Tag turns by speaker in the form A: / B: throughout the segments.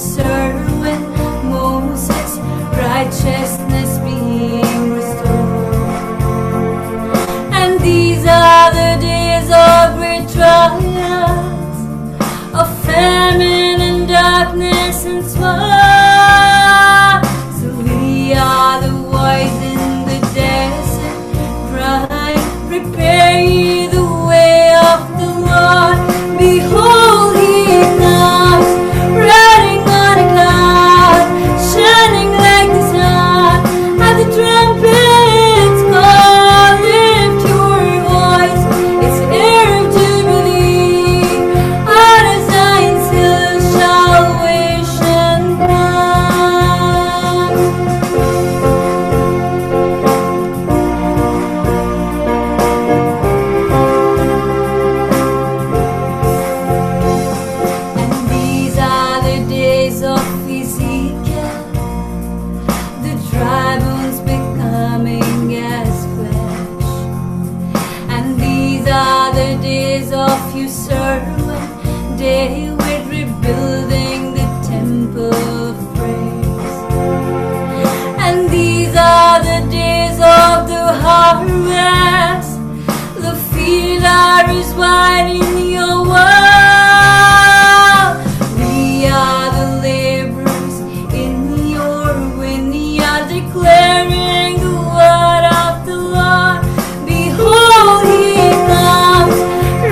A: serve when Moses' righteousness being restored. And these are the days of great trials, of famine and darkness and sword. So we are the voice in the desert, crying, prepare ye the way of the Lord. Behold, he comes, riding on a cloud, shining like the sun. At the trumpet's call, lift your voice, it's the air of Jubilee. Out of Zion's hill salvation comes. And these are the days of Ezekiel, the dry bones becoming as flesh. And these are the days of Usurping, David rebuilding the temple of praise. And these are the days of the harvest, the field are as wide in your world. We are the laborers in your vineyard, declaring the word of the Lord. Behold, he comes,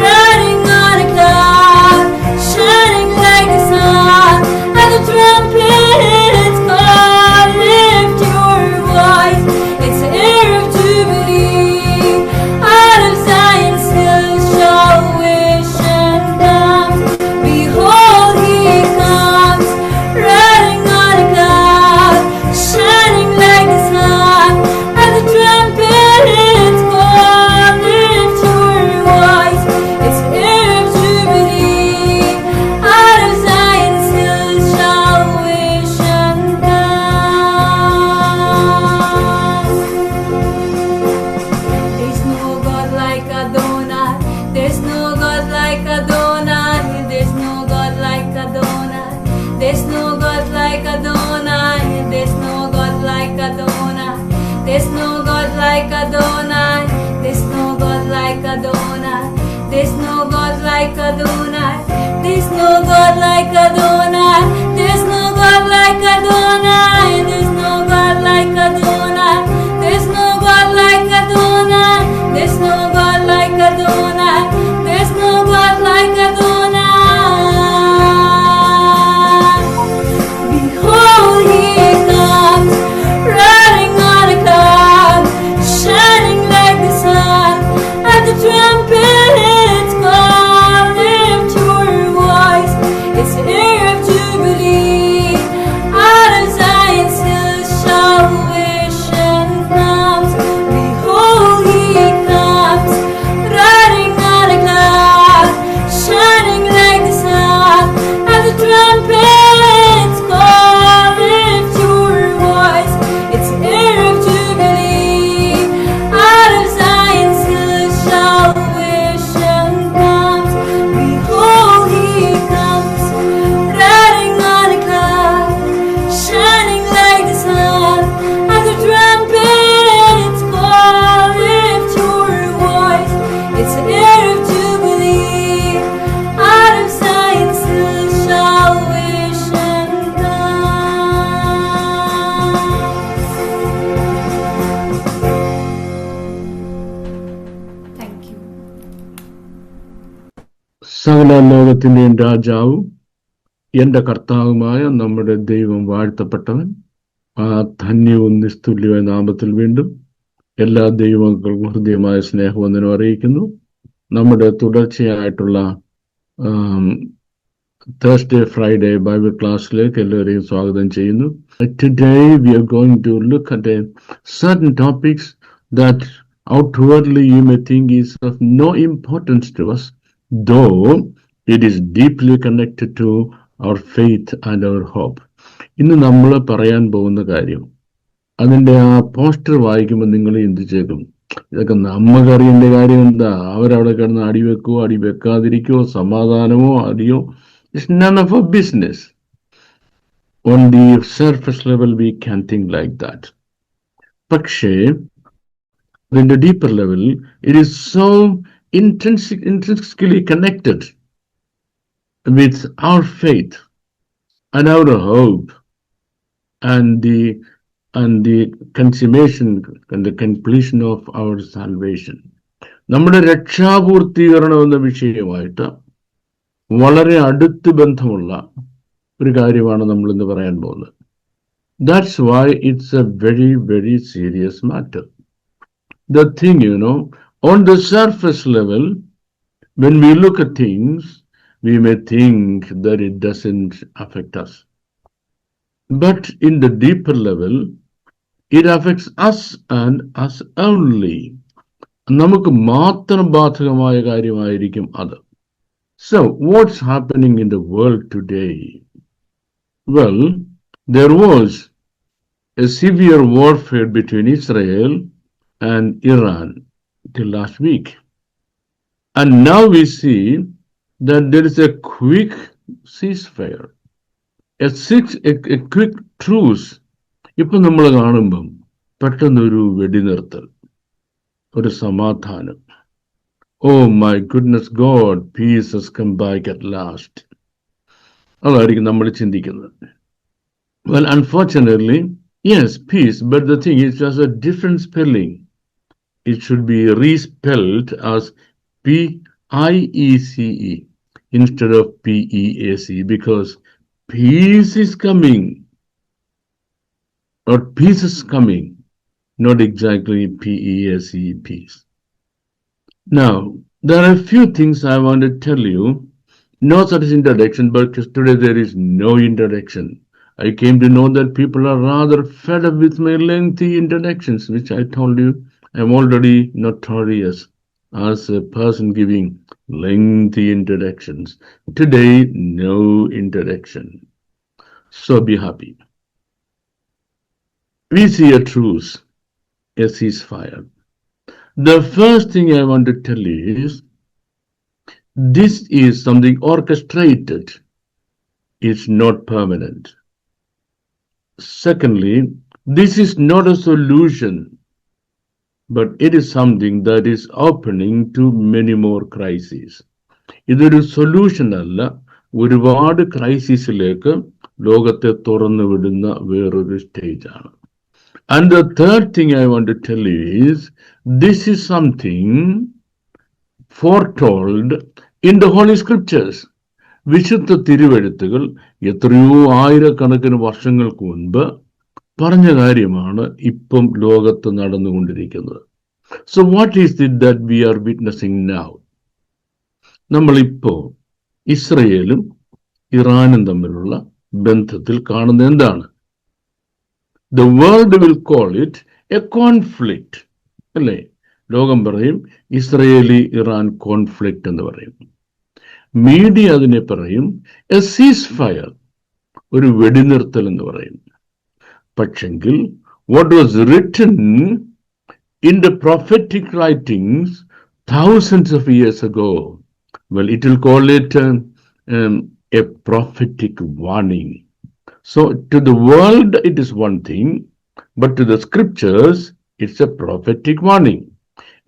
A: riding on a cloud, shining like the sun. At the trumpet's call, lift your voice, it's the air of Jubilee. Out of Zion's hill salvation comes. Behold, he comes, riding on a cloud, shining like the sun. At the trumpet's call, lift your voice, it's the air of Jubilee. Out of Zion's hill salvation comes. There's no God like Adonai. There's no God like Adonai. There's no God like Adonai. There's no God like Adonai. There's no God like Adonai. There's no God like Adonai. There's no God like Adonai. There's no God like Adonai. There's no God like Adonai. There's no God like Adonai. There's no God like Adonai. There's no God like Adonai. There's no God like Adonai. There's no God like Adonai. Behold, he comes, riding on a cloud, shining like the sun. At the trumpet's call, lift your voice, it's the air of Jubilee. Out of Zion's hill salvation comes. Behold, he comes, riding on a cloud, shining like the sun. At the trumpet's call, lift your voice, it's the air of Jubilee. Out of Zion's hill salvation comes. Behold, he comes, riding on a cloud, shining like the sun. At the trumpet's call, lift your voice, it's the air of Jubilee. Out of Zion's hill salvation comes. Thank you.
B: സകല ലോകത്തിന്റെയും രാജാവും എന്റെ കർത്താവുമായ നമ്മുടെ ദൈവം വാഴ്ത്തപ്പെട്ടവൻ. ആ ധന്യവും നിസ്തുല്യമായ നാമത്തിൽ വീണ്ടും എല്ലാ ദൈവങ്ങൾക്കും ഹൃദയമായ സ്നേഹവന്ദനം അറിയിക്കുന്നു. നമ്മുടെ തുടർച്ചയായിട്ടുള്ള Thursday, Friday Bible classലേക്ക് എല്ലാവരെയും സ്വാഗതം ചെയ്യുന്നു. Today we are going to look at certain topics that outwardly you may think is of no importance to us, though it is deeply connected to our faith and our hope. ഇന്ന് നമ്മൾ പറയാൻ പോകുന്ന കാര്യം, അതിൻ്റെ ആ poster വായിക്കുമ്പോൾ നിങ്ങൾ ചിന്തിച്ചേക്കും, ഇതൊക്കെ നമുക്കറിയേണ്ട കാര്യം എന്താ? അവരവിടെ കിടന്ന് അടി വെക്കുവോ അടി വെക്കാതിരിക്കുവോ, സമാധാനമോ അടിയോ, it's none of a business. On the surface level, we can think like that. പക്ഷേ in the deeper level, it is so intrinsically connected with our faith and our hope and the consummation and the completion of our salvation. നമ്മുടെ രക്ഷാപൂർത്തീകരണം എന്ന വിഷയമായിട്ട് വളരെ അടുത്ത് ബന്ധമുള്ള ഒരു കാര്യമാണ് നമ്മൾ ഇന്ന് പറയാൻ പോകുന്നത്. That's why it's a very, very serious matter. The thing, on the surface level, when we look at things, we may think that it doesn't affect us. But in the deeper level, it affects us and us only. നമുക്ക് മാത്രം ബാധകമായ കാര്യമായിരിക്കും അത്. So, what's happening in the world today? Well, there was a severe warfare between Israel and Iran till last week. And now we see that there is a quick ceasefire, a quick truce. ഇപ്പം നമ്മൾ കാണുമ്പം പെട്ടെന്നൊരു വെടിനിർത്തൽ, ഒരു സമാധാനം. Oh my goodness God, peace has come back at last. അതായിരിക്കും നമ്മൾ ചിന്തിക്കുന്നത്. Well, unfortunately, yes, peace, but the thing is just a different spelling. It should be respelled as P-I-E-C-E instead of P-E-A-C, because peace is coming, or peace is coming, not exactly P-E-A-C, peace. Now, there are a few things I want to tell you, not such as introduction, but today there is no introduction. I came to know that people are rather fed up with my lengthy introductions, which I told you I'm already notorious as a person giving lengthy introductions. Today, no introduction. So be happy. We see a truce, a ceasefire. The first thing I want to tell you is this is something orchestrated. It's not permanent. Secondly, this is not a solution, but it is something that is opening to many more crises. ഇതൊരു solution അല്ല, ഒരുപാട് ക്രൈസിസിലേക്ക് ലോകത്തെ തുറന്നു വിടുന്ന വേറൊരു സ്റ്റേജാണ്. And the third thing I want to tell you is this is something foretold in the Holy Scriptures. വിശുദ്ധ തിരുവെഴുത്തുകൾ എത്രയോ ആയിരക്കണക്കിന് വർഷങ്ങൾക്ക് മുൻപ് പറഞ്ഞ കാര്യമാണ് ഇപ്പം ലോകത്ത് നടന്നുകൊണ്ടിരിക്കുന്നത്. So what is it that we are witnessing now? നമ്മളിപ്പോ ഇസ്രയേലും ഇറാനും തമ്മിലുള്ള ബന്ധത്തിൽ കാണുന്ന എന്താണ്? The world will call it a conflict. അല്ലേ? ലോകം പറയും ഇസ്രയേലി ഇറാൻ കോൺഫ്ലിക്റ്റ് എന്ന് പറയും. മീഡിയ അതിനെ പറയും എ സീസ് ഫയർ, ഒരു വെടിനിർത്തൽ എന്ന് പറയും. പക്ഷെങ്കിൽ what was written in the prophetic writings thousands of years ago, well, it will call it a prophetic warning. So to the world it is one thing, but to the scriptures it's a prophetic warning,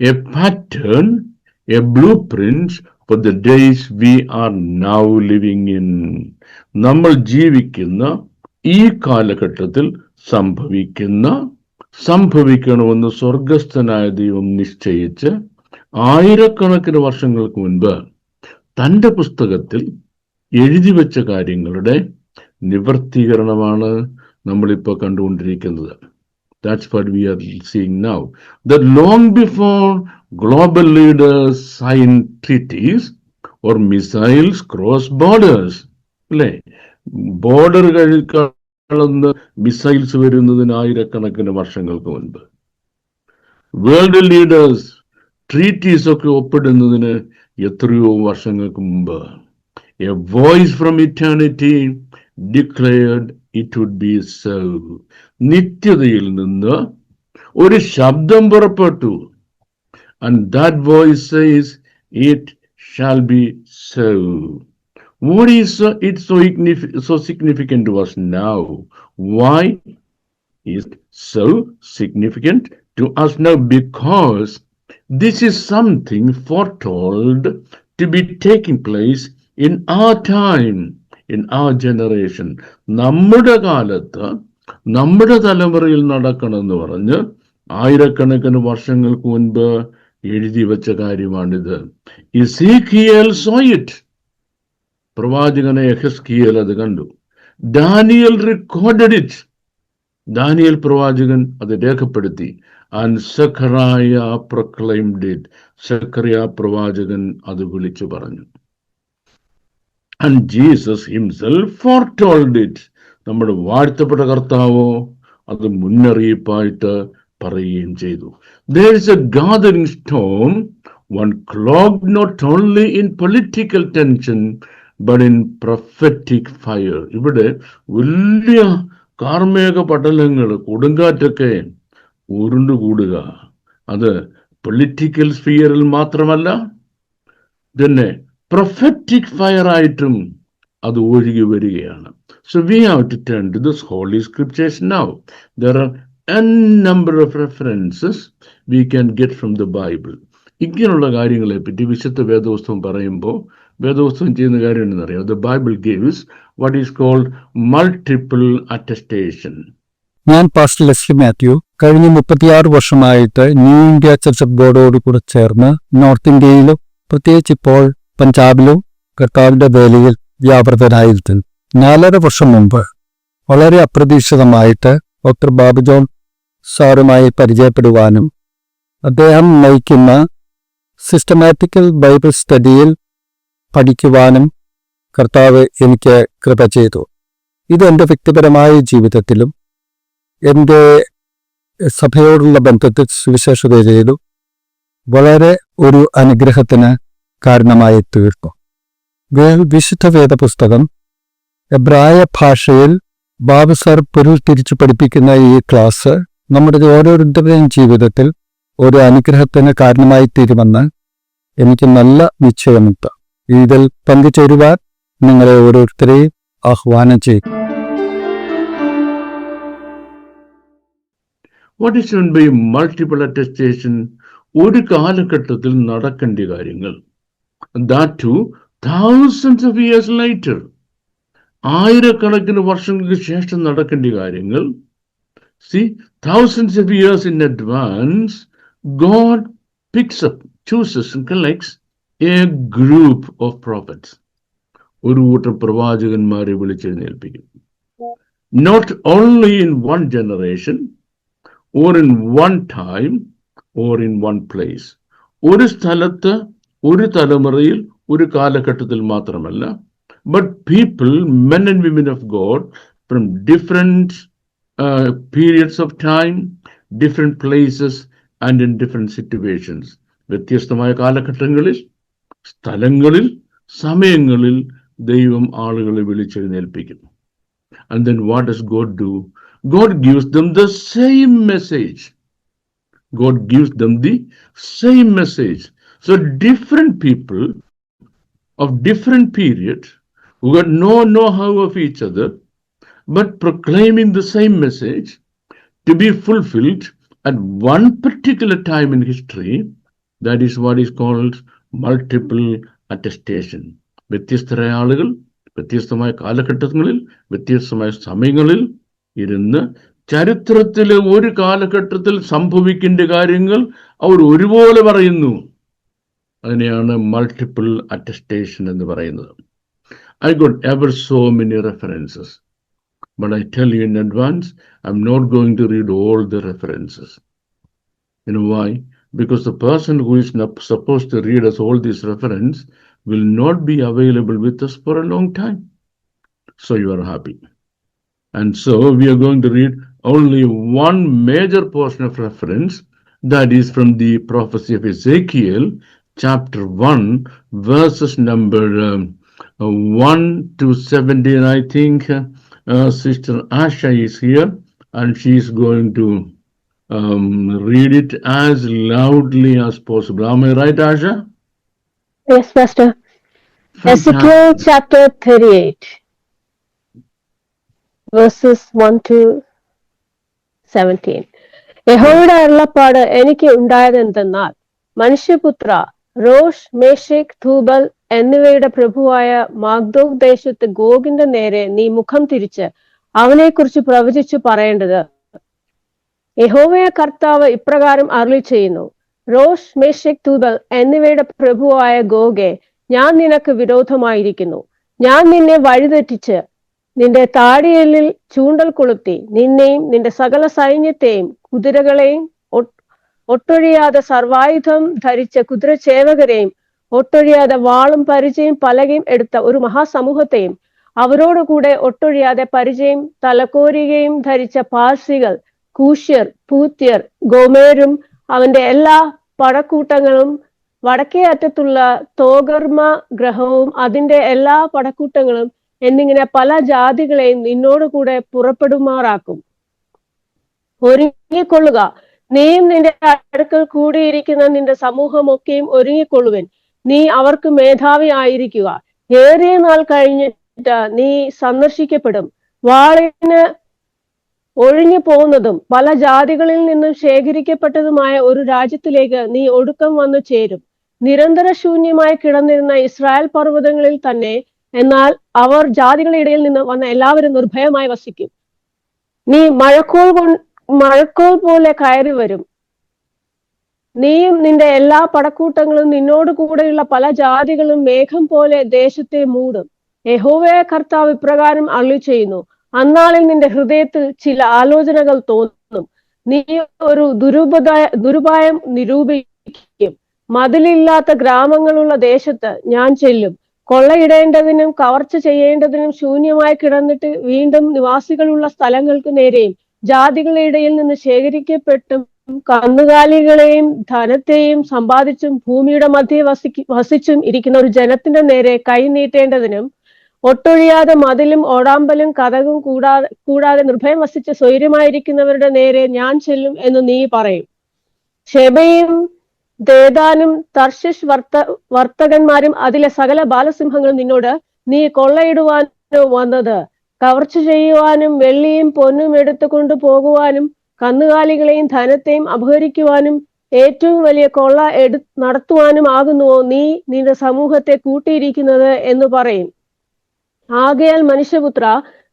B: a pattern, a blueprint for the days we are now living in. നമ്മൾ ജീവിക്കുന്ന ഈ കാലഘട്ടത്തിൽ സംഭവിക്കണമെന്ന് സ്വർഗസ്ഥനായ ദൈവം നിശ്ചയിച്ച് ആയിരക്കണക്കിന് വർഷങ്ങൾക്ക് മുൻപ് തൻ്റെ പുസ്തകത്തിൽ എഴുതി വെച്ച കാര്യങ്ങളുടെ നിവർത്തീകരണമാണ് നമ്മളിപ്പോൾ കണ്ടുകൊണ്ടിരിക്കുന്നത്. That's what we are seeing now. That long before global leaders signed treaties or missiles cross borders, അല്ലേ? ബോർഡർ കടന്ന് മിസൈൽസ് വരുന്നതിന് ആയിരക്കണക്കിന് വർഷങ്ങൾക്ക് മുൻപ്, വേൾഡ് ലീഡേഴ്സ് ട്രീറ്റീസ് ഒക്കെ ഒപ്പിടുന്നതിന് എത്രയോ വർഷങ്ങൾക്ക് മുമ്പ്, A voice from eternity declared it would be so. നിത്യതയിൽ നിന്ന് ഒരു ശബ്ദം പുറപ്പെട്ടു. And that voice says, it shall be so. What is it so significant to us now? Why is so significant to us now? Because this is something foretold to be taking place in our time, in our generation. നമ്മുടെ കാലത്ത് നമ്മുടെ തലമുറയിൽ നടക്കണമെന്ന് പറഞ്ഞ് ആയിരക്കണക്കിന് വർഷങ്ങൾക്ക് മുൻപ് എഴുതി വെച്ച കാര്യമാണിത്. Ezekiel saw it. പ്രവാചകനെ യെഹെസ്കേൽ അത് കണ്ടു. Daniel recorded it. ദാനിയേൽ പ്രവാചകൻ അത് രേഖപ്പെടുത്തി. And Zechariah proclaimed it. സെഖറിയ പ്രവാചകൻ അത് വിളിച്ചു പറഞ്ഞു. And Jesus himself foretold it. നമ്മുടെ വാഴ്ത്തപ്പെട്ട കർത്താവോ അത് മുന്നറിയിപ്പായിട്ട് പറയുകയും ചെയ്തു. There is a gathering storm, one clogged not only in political tension but in prophetic fire. ഇവിടെ വലിയ കാർമേഘ പടലങ്ങൾ, കൊടുങ്കാറ്റൊക്കെ ഉരുണ്ടുകൂടുക. അത് പൊളിറ്റിക്കൽ സ്ഫിയറിൽ മാത്രമല്ല, പിന്നെ പ്രൊഫറ്റിക് ഫയർ ആയിട്ടും അത് ഒഴുകി വരികയാണ്. So we have to turn to this holy scriptures now. There are a number of references we can get from the Bible. ഇങ്ങനെയുള്ള കാര്യങ്ങളെ പറ്റി വിശുദ്ധ വേദപുസ്തകം പറയുമ്പോൾ വേദപുസ്തകം ചെയ്യുന്ന കാര്യം എന്നറിയാം. The Bible gives what is called multiple attestation.
C: ഞാൻ പാസ്റ്റർ ലെസ്ലി മാത്യു കഴിഞ്ഞ 36 വർഷമായിട്ട് ന്യൂ ഇന്ത്യ ചർച്ച് ഓഫ് ഗോഡോട് കൂടെ ചേർന്ന് നോർത്ത് ഇന്ത്യയിലും പ്രത്യേകിച്ച് ഇപ്പോൾ പഞ്ചാബിലും കർത്താവിന്റെ വേലയിൽ വ്യാപൃതനായിരുന്നു. 4.5 വർഷം മുമ്പ് വളരെ അപ്രതീക്ഷിതമായിട്ട് ഡോക്ടർ ബാബു ജോൺ സാറുമായി പരിചയപ്പെടുവാനും അദ്ദേഹം നയിക്കുന്ന സിസ്റ്റമാറ്റിക്കൽ ബൈബിൾ സ്റ്റഡിയിൽ പഠിക്കുവാനും കർത്താവ് എനിക്ക് കൃപ ചെയ്തു. ഇത് എൻ്റെ വ്യക്തിപരമായ ജീവിതത്തിലും എൻ്റെ സഭയോടുള്ള ബന്ധത്തിൽ സുവിശേഷതയിലും വളരെ ഒരു അനുഗ്രഹത്തിന് കാരണമായി തീർന്നു. വിശുദ്ധ വേദപുസ്തകം എബ്രായ ഭാഷയിൽ ബാബു സാർ പൊരുൾ തിരിച്ചു പഠിപ്പിക്കുന്ന ഈ ക്ലാസ് നമ്മുടെ ഓരോരുത്തരുടെയും ജീവിതത്തിൽ ഒരു അനുഗ്രഹത്തിന് കാരണമായി തീരുമെന്ന് എനിക്ക് നല്ല നിശ്ചയമുണ്ട്. ഇതിൽ പങ്കുചേരുവാൻ നിങ്ങളെ ഓരോരുത്തരെയും ആഹ്വാനം ചെയ്യും.
B: What is meant by multiple attestation? ഒരു കാലഘട്ടത്തിൽ നടക്കേണ്ട കാര്യങ്ങൾ, that too thousands of years later, ആയിരക്കണക്കിന് വർഷങ്ങൾക്ക് ശേഷം നടക്കേണ്ട കാര്യങ്ങൾ. See, thousands of years in advance, God picks up, chooses and collects a group of prophets. ഒരു കൂട്ടം പ്രവാചകന്മാരെ വിളിച്ചെഴുന്നേൽപ്പിക്കും. Not only in one generation or in one time or in one place. ഒരു സ്ഥലത്ത്, ഒരു തലമുറയിൽ, ഒരു കാലഘട്ടത്തിൽ മാത്രമല്ല, but people, men and women of God from different periods of time, different places and in different situations. വ്യത്യസ്തമായ കാലഘട്ടങ്ങളിൽ, സ്ഥലങ്ങളിൽ, സമയങ്ങളിൽ ദൈവം ആളുകളെ വിളിച്ചെഴുന്നേൽപ്പിക്കും. And then what does God do? God gives them the same message. God gives them the same message. So different people of different periods who had no know-how of each other, but proclaiming the same message to be fulfilled at one particular time in history. That is what is called multiple attestation. വ്യത്യസ്തരായ ആളുകൾ വ്യത്യസ്തമായ കാലഘട്ടങ്ങളിൽ വ്യത്യസ്തമായ സമയങ്ങളിൽ ഇരുന്ന് ചരിത്രത്തിലെ ഒരു കാലഘട്ടത്തിൽ സംഭവിക്കേണ്ട കാര്യങ്ങൾ അവർ ഒരുപോലെ പറയുന്നു. അതിനെയാണ് മൾട്ടിപ്പിൾ അറ്റസ്റ്റേഷൻ എന്ന് പറയുന്നത്. I got ever so many references, but I tell you in advance, I'm not going to read all the references. You know why? Because the person who is supposed to read us all these references will not be available with us for a long time. So you are happy. And so we are going to read only one major portion of reference, that is from the prophecy of Ezekiel, chapter 1, verses number 1 to 17. I think Sister Asha is here and she is going to read it as loudly as possible. Am I right, Asha?
D: Yes, Pastor. Ezekiel chapter 38, verses 1 to 17. യഹോവയുടെ അരുളപ്പാട് എനിക്ക് ഉണ്ടായതെന്തെന്നാൽ, മനുഷ്യപുത്ര, Rosh, മേശേക്, Tubal എന്നിവയുടെ പ്രഭുവായ മാഗ്ദോഗ് ദേശത്ത് ഗോഗിന്റെ നേരെ നീ മുഖം തിരിച്ച് അവനെക്കുറിച്ച് പ്രവചിച്ചു പറയേണ്ടത്, യഹോവയായ കർത്താവ് ഇപ്രകാരം അരുളി ചെയ്യുന്നു: റോഷ്, മേശേക്, തൂബൽ എന്നിവയുടെ പ്രഭുവായ ഗോഗെ, ഞാൻ നിനക്ക് വിരോധമായിരിക്കുന്നു. ഞാൻ നിന്നെ വഴിതെറ്റിച്ച് നിന്റെ താടിയെല്ലിൽ ചൂണ്ടൽ കൊളുത്തി നിന്നെയും നിന്റെ സകല സൈന്യത്തെയും കുതിരകളെയും ഒട്ടൊഴിയാതെ സർവായുധം ധരിച്ച കുതിരചേവകരെയും ഒട്ടൊഴിയാതെ വാളും പരിചയും പലകയും എടുത്ത ഒരു മഹാസമൂഹത്തെയും അവരോടുകൂടെ ഒട്ടൊഴിയാതെ പരിചയും തലക്കോരികയും ധരിച്ച പാർസികൾ, കൂശ്യർ, പൂത്യർ, ഗോമേരും അവന്റെ എല്ലാ പടക്കൂട്ടങ്ങളും, വടക്കേ അറ്റത്തുള്ള തോഗർമ ഗ്രഹവും അതിന്റെ എല്ലാ പടക്കൂട്ടങ്ങളും എന്നിങ്ങനെ പല ജാതികളെയും നിന്നോടുകൂടെ പുറപ്പെടുമാറാക്കും. ഒരുങ്ങിക്കൊള്ളുക, നീയും നിന്റെ അടുക്കൽ കൂടിയിരിക്കുന്ന നിന്റെ സമൂഹമൊക്കെയും ഒരുങ്ങിക്കൊള്ളുവൻ. നീ അവർക്ക് മേധാവി ആയിരിക്കുക. ഏറിയ നാൾ കഴിഞ്ഞിട്ട് നീ സന്ദർശിക്കപ്പെടും. വാളിന് ഒഴിഞ്ഞു പോകുന്നതും പല ജാതികളിൽ നിന്നും ശേഖരിക്കപ്പെട്ടതുമായ ഒരു രാജ്യത്തിലേക്ക് നീ ഒടുക്കം വന്നു ചേരും. നിരന്തര ശൂന്യമായി കിടന്നിരുന്ന ഇസ്രായേൽ പർവ്വതങ്ങളിൽ തന്നെ എന്നാൽ അവർ ജാതികളുടെ ഇടയിൽ നിന്ന് വന്ന എല്ലാവരും നിർഭയമായി വസിക്കും. നീ മഴക്കോൾ പോലെ കയറി വരും. നീയും നിന്റെ എല്ലാ പടക്കൂട്ടങ്ങളും നിന്നോട് കൂടെയുള്ള പല ജാതികളും മേഘം പോലെ ദേശത്തെ മൂടും. യഹോവയായ കർത്താവ് ഇപ്രകാരം അരുളി ചെയ്യുന്നു: അന്നാളിൽ നിന്റെ ഹൃദയത്തിൽ ചില ആലോചനകൾ തോന്നും. നീ ഒരു ദുരുപായം നിരൂപിക്കും. മതിലില്ലാത്ത ഗ്രാമങ്ങളുള്ള ദേശത്ത് ഞാൻ ചെല്ലും. കൊള്ളയിടേണ്ടതിനും കവർച്ച ചെയ്യേണ്ടതിനും ശൂന്യമായി കിടന്നിട്ട് വീണ്ടും നിവാസികളുള്ള സ്ഥലങ്ങൾക്ക് നേരെയും ജാതികളുടെ ഇടയിൽ നിന്ന് ശേഖരിക്കപ്പെട്ടും കന്നുകാലികളെയും ധനത്തെയും സമ്പാദിച്ചും ഭൂമിയുടെ മധ്യേ വസിച്ചും ഇരിക്കുന്ന ഒരു ജനത്തിന്റെ നേരെ കൈ നീട്ടേണ്ടതിനും ഒട്ടൊഴിയാതെ മതിലും ഓടാമ്പലും കതകും കൂടാതെ നിർഭയം വസിച്ച് സ്വൈര്യമായിരിക്കുന്നവരുടെ നേരെ ഞാൻ ചെല്ലും എന്ന് നീ പറയും. ഷെബയും ദേദാനും തർശിഷ് വർത്തകന്മാരും അതിലെ സകല ബാലസിംഹങ്ങളും നിന്നോട്, നീ കൊള്ളയിടുവാനോ വന്നത്? കവർച്ച ചെയ്യുവാനും വെള്ളിയും പൊന്നും എടുത്തുകൊണ്ടു പോകുവാനും കന്നുകാലികളെയും ധനത്തെയും അപഹരിക്കുവാനും ഏറ്റവും വലിയ കൊള്ള നടത്തുവാനും ആകുന്നുവോ നീ നിന്റെ സമൂഹത്തെ കൂട്ടിയിരിക്കുന്നത് എന്ന് പറയും. ആകയാൽ മനുഷ്യപുത്ര,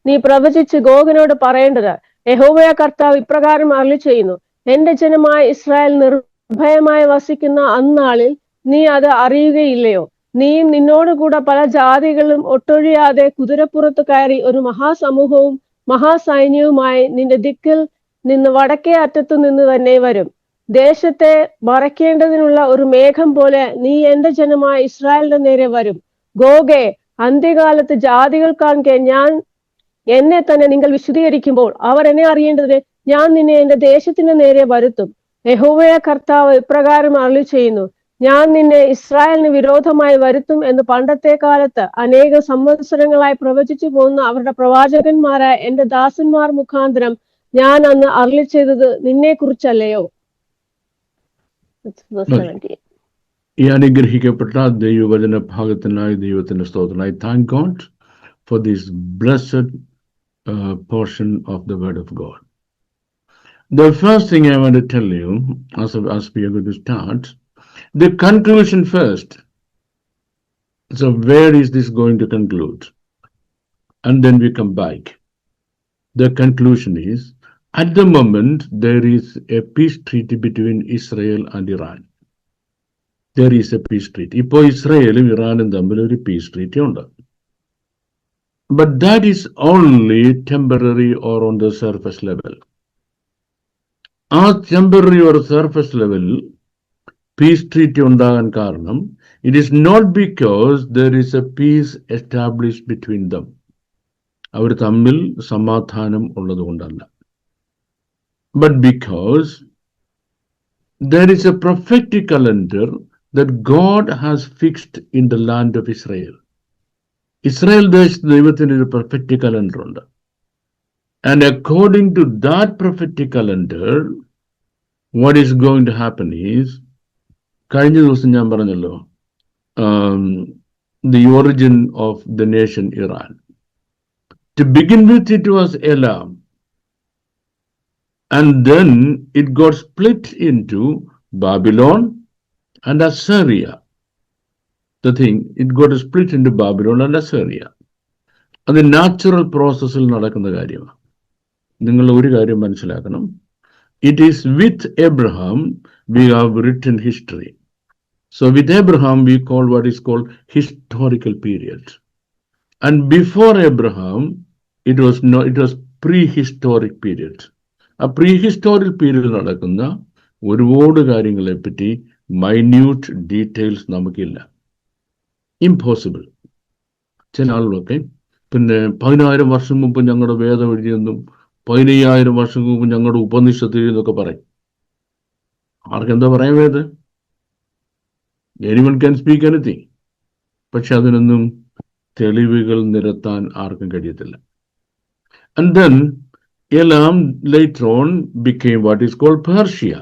D: നീ പ്രവചിച്ച് ഗോഗിനോട് പറയേണ്ടത്, യഹോവയായ കർത്താവ് ഇപ്രകാരം അരുളി ചെയ്യുന്നു: എന്റെ ജനമായ ഇസ്രായേൽ നിർഭയമായി വസിക്കുന്ന അന്നാളിൽ നീ അത് അറിയുകയില്ലയോ? നീയും നിന്നോടുകൂടെ പല ജാതികളും ഒട്ടൊഴിയാതെ കുതിരപ്പുറത്ത് കയറി ഒരു മഹാസമൂഹവും മഹാസൈന്യവുമായി നിന്റെ ദിക്കിൽ നിന്ന് വടക്കേ അറ്റത്തു നിന്ന് തന്നെ വരും. ദേശത്തെ മറയ്ക്കേണ്ടതിനുള്ള ഒരു മേഘം പോലെ നീ എന്റെ ജനമായ ഇസ്രായേലിന്റെ നേരെ വരും. ഗോഗേ, അന്ത്യകാലത്ത് ജാതികൾ കാണെ ഞാൻ എന്നെ തന്നെ നിങ്ങൾ വിശദീകരിക്കുമ്പോൾ അവർ എന്നെ അറിയേണ്ടതിന് ഞാൻ നിന്നെ എന്റെ ദേശത്തിന്റെ നേരെ വരുത്തും. യഹോവയായ കർത്താവ് ഇപ്രകാരം അരുളി ചെയ്യുന്നു: ഞാൻ നിന്നെ ഇസ്രായേലിന് വിരോധമായി വരുത്തും എന്ന് പണ്ടത്തെ കാലത്ത് അനേക സംവത്സരങ്ങളായി പ്രവചിച്ചു പോകുന്ന അവരുടെ പ്രവാചകന്മാരായ എന്റെ ദാസന്മാർ മുഖാന്തരം ഞാൻ അന്ന് അരുളി ചെയ്തത് നിന്നെ കുറിച്ചല്ലയോ?
B: ഈ അനുഗ്രഹിക്കപ്പെട്ട ദൈവവചന ഭാഗത്തിനായി ദൈവത്തിന്റെ സ്തോത്രം. I thank God for this blessed portion of the word of God. The first thing I want to tell you as we are going to start, the conclusion first. So where is this going to conclude? And then we come back. The conclusion is, at the moment there is a peace treaty between Israel and Iran. There is a peace treaty. Ipo Israelum Iranum തമ്മിൽ ഒരു peace treaty ഉണ്ട്. But that is only temporary or on the surface level. ആ temporary or surface level peace treaty ഉണ്ടാകാൻ കാരണം, it is not because there is a peace established between them. അവർ തമ്മിൽ സമാധാനം ഉള്ളതുകൊണ്ടല്ല. But because there is a prophetic calendar that God has fixed in the land of Israel. Israel ദേശത്ത് ദൈവത്തിന് ഒരു prophetic calendar ഉണ്ട്. And according to that prophetic calendar, what is going to happen is, കഴിഞ്ഞ ദിവസം ഞാൻ പറഞ്ഞല്ലോ, the origin of the nation Iran. To begin with, it was Elam, and then it got split into Babylon and Assyria. It got split into Babylon and Assyria. അത് natural പ്രോസസ്സിൽ നടക്കുന്ന കാര്യമാണ്. നിങ്ങൾ ഒരു കാര്യം മനസ്സിലാക്കണം. It is with Abraham we have written history. So with Abraham we call what is called historical period. And before Abraham it was prehistoric period. ആ prehistoric period നടക്കുന്ന ഒരുപാട് കാര്യങ്ങളെ പറ്റി മൈന്യൂട്ട് ഡീറ്റെയിൽസ് നമുക്കില്ല. ഇംപോസിബിൾ. ചില ആളുകളൊക്കെ പിന്നെ 10,000 വർഷം മുമ്പ് ഞങ്ങളുടെ വേദം എഴുതിയെന്നും 15,000 വർഷം മുമ്പ് ഞങ്ങളുടെ ഉപനിഷത്ത് എന്നൊക്കെ പറയും. ആർക്കെന്താ പറയാൻ വേണ്ടത്? Anyone can speak anything. പക്ഷെ അതിനൊന്നും തെളിവുകൾ നിരത്താൻ ആർക്കും കഴിയത്തില്ല. And then Elam later on became what is called Persia.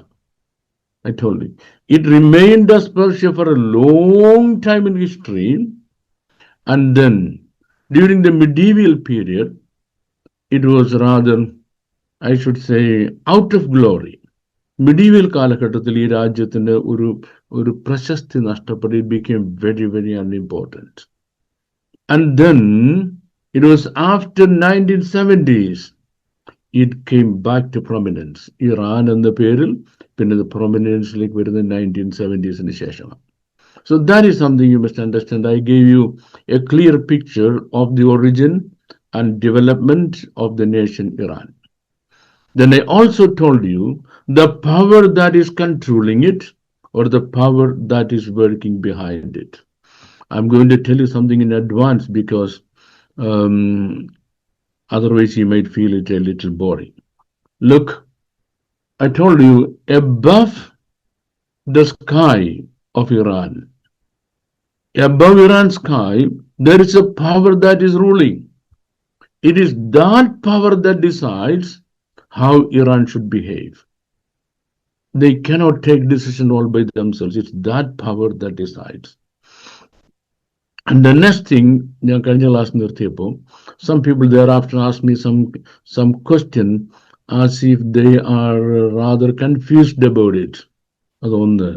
B: I told you. It remained as Persia for a long time in history. And then during the medieval period, it was rather, I should say, out of glory. Medieval കാലഘട്ടത്തിൽ ഈ രാജ്യത്തിന് ഒരു പ്രശസ്തി നഷ്ടപ്പെട്ട് it became very, very unimportant. And then it was after 1970s it came back to prominence. Iran എന്ന പേരിൽ പിന്നെ ഇത് പ്രൊമിനൻസിലേക്ക് വരുന്നത് 1970s ശേഷമാണ്. So that is something you must understand. I gave you a clear picture of the origin and development of the nation Iran. Then I also told you the power that is controlling it or the power that is working behind it. I'm going to tell you something in advance because otherwise you might feel it a little boring. Look, I told you above the sky of Iran, above Iran's sky, there is a power that is ruling. It is that power that decides how Iran should behave. They cannot take decision all by themselves. It's that power that decides. And the next thing, some people thereafter asked me some question as if they are rather confused about it. അതുകൊണ്ട്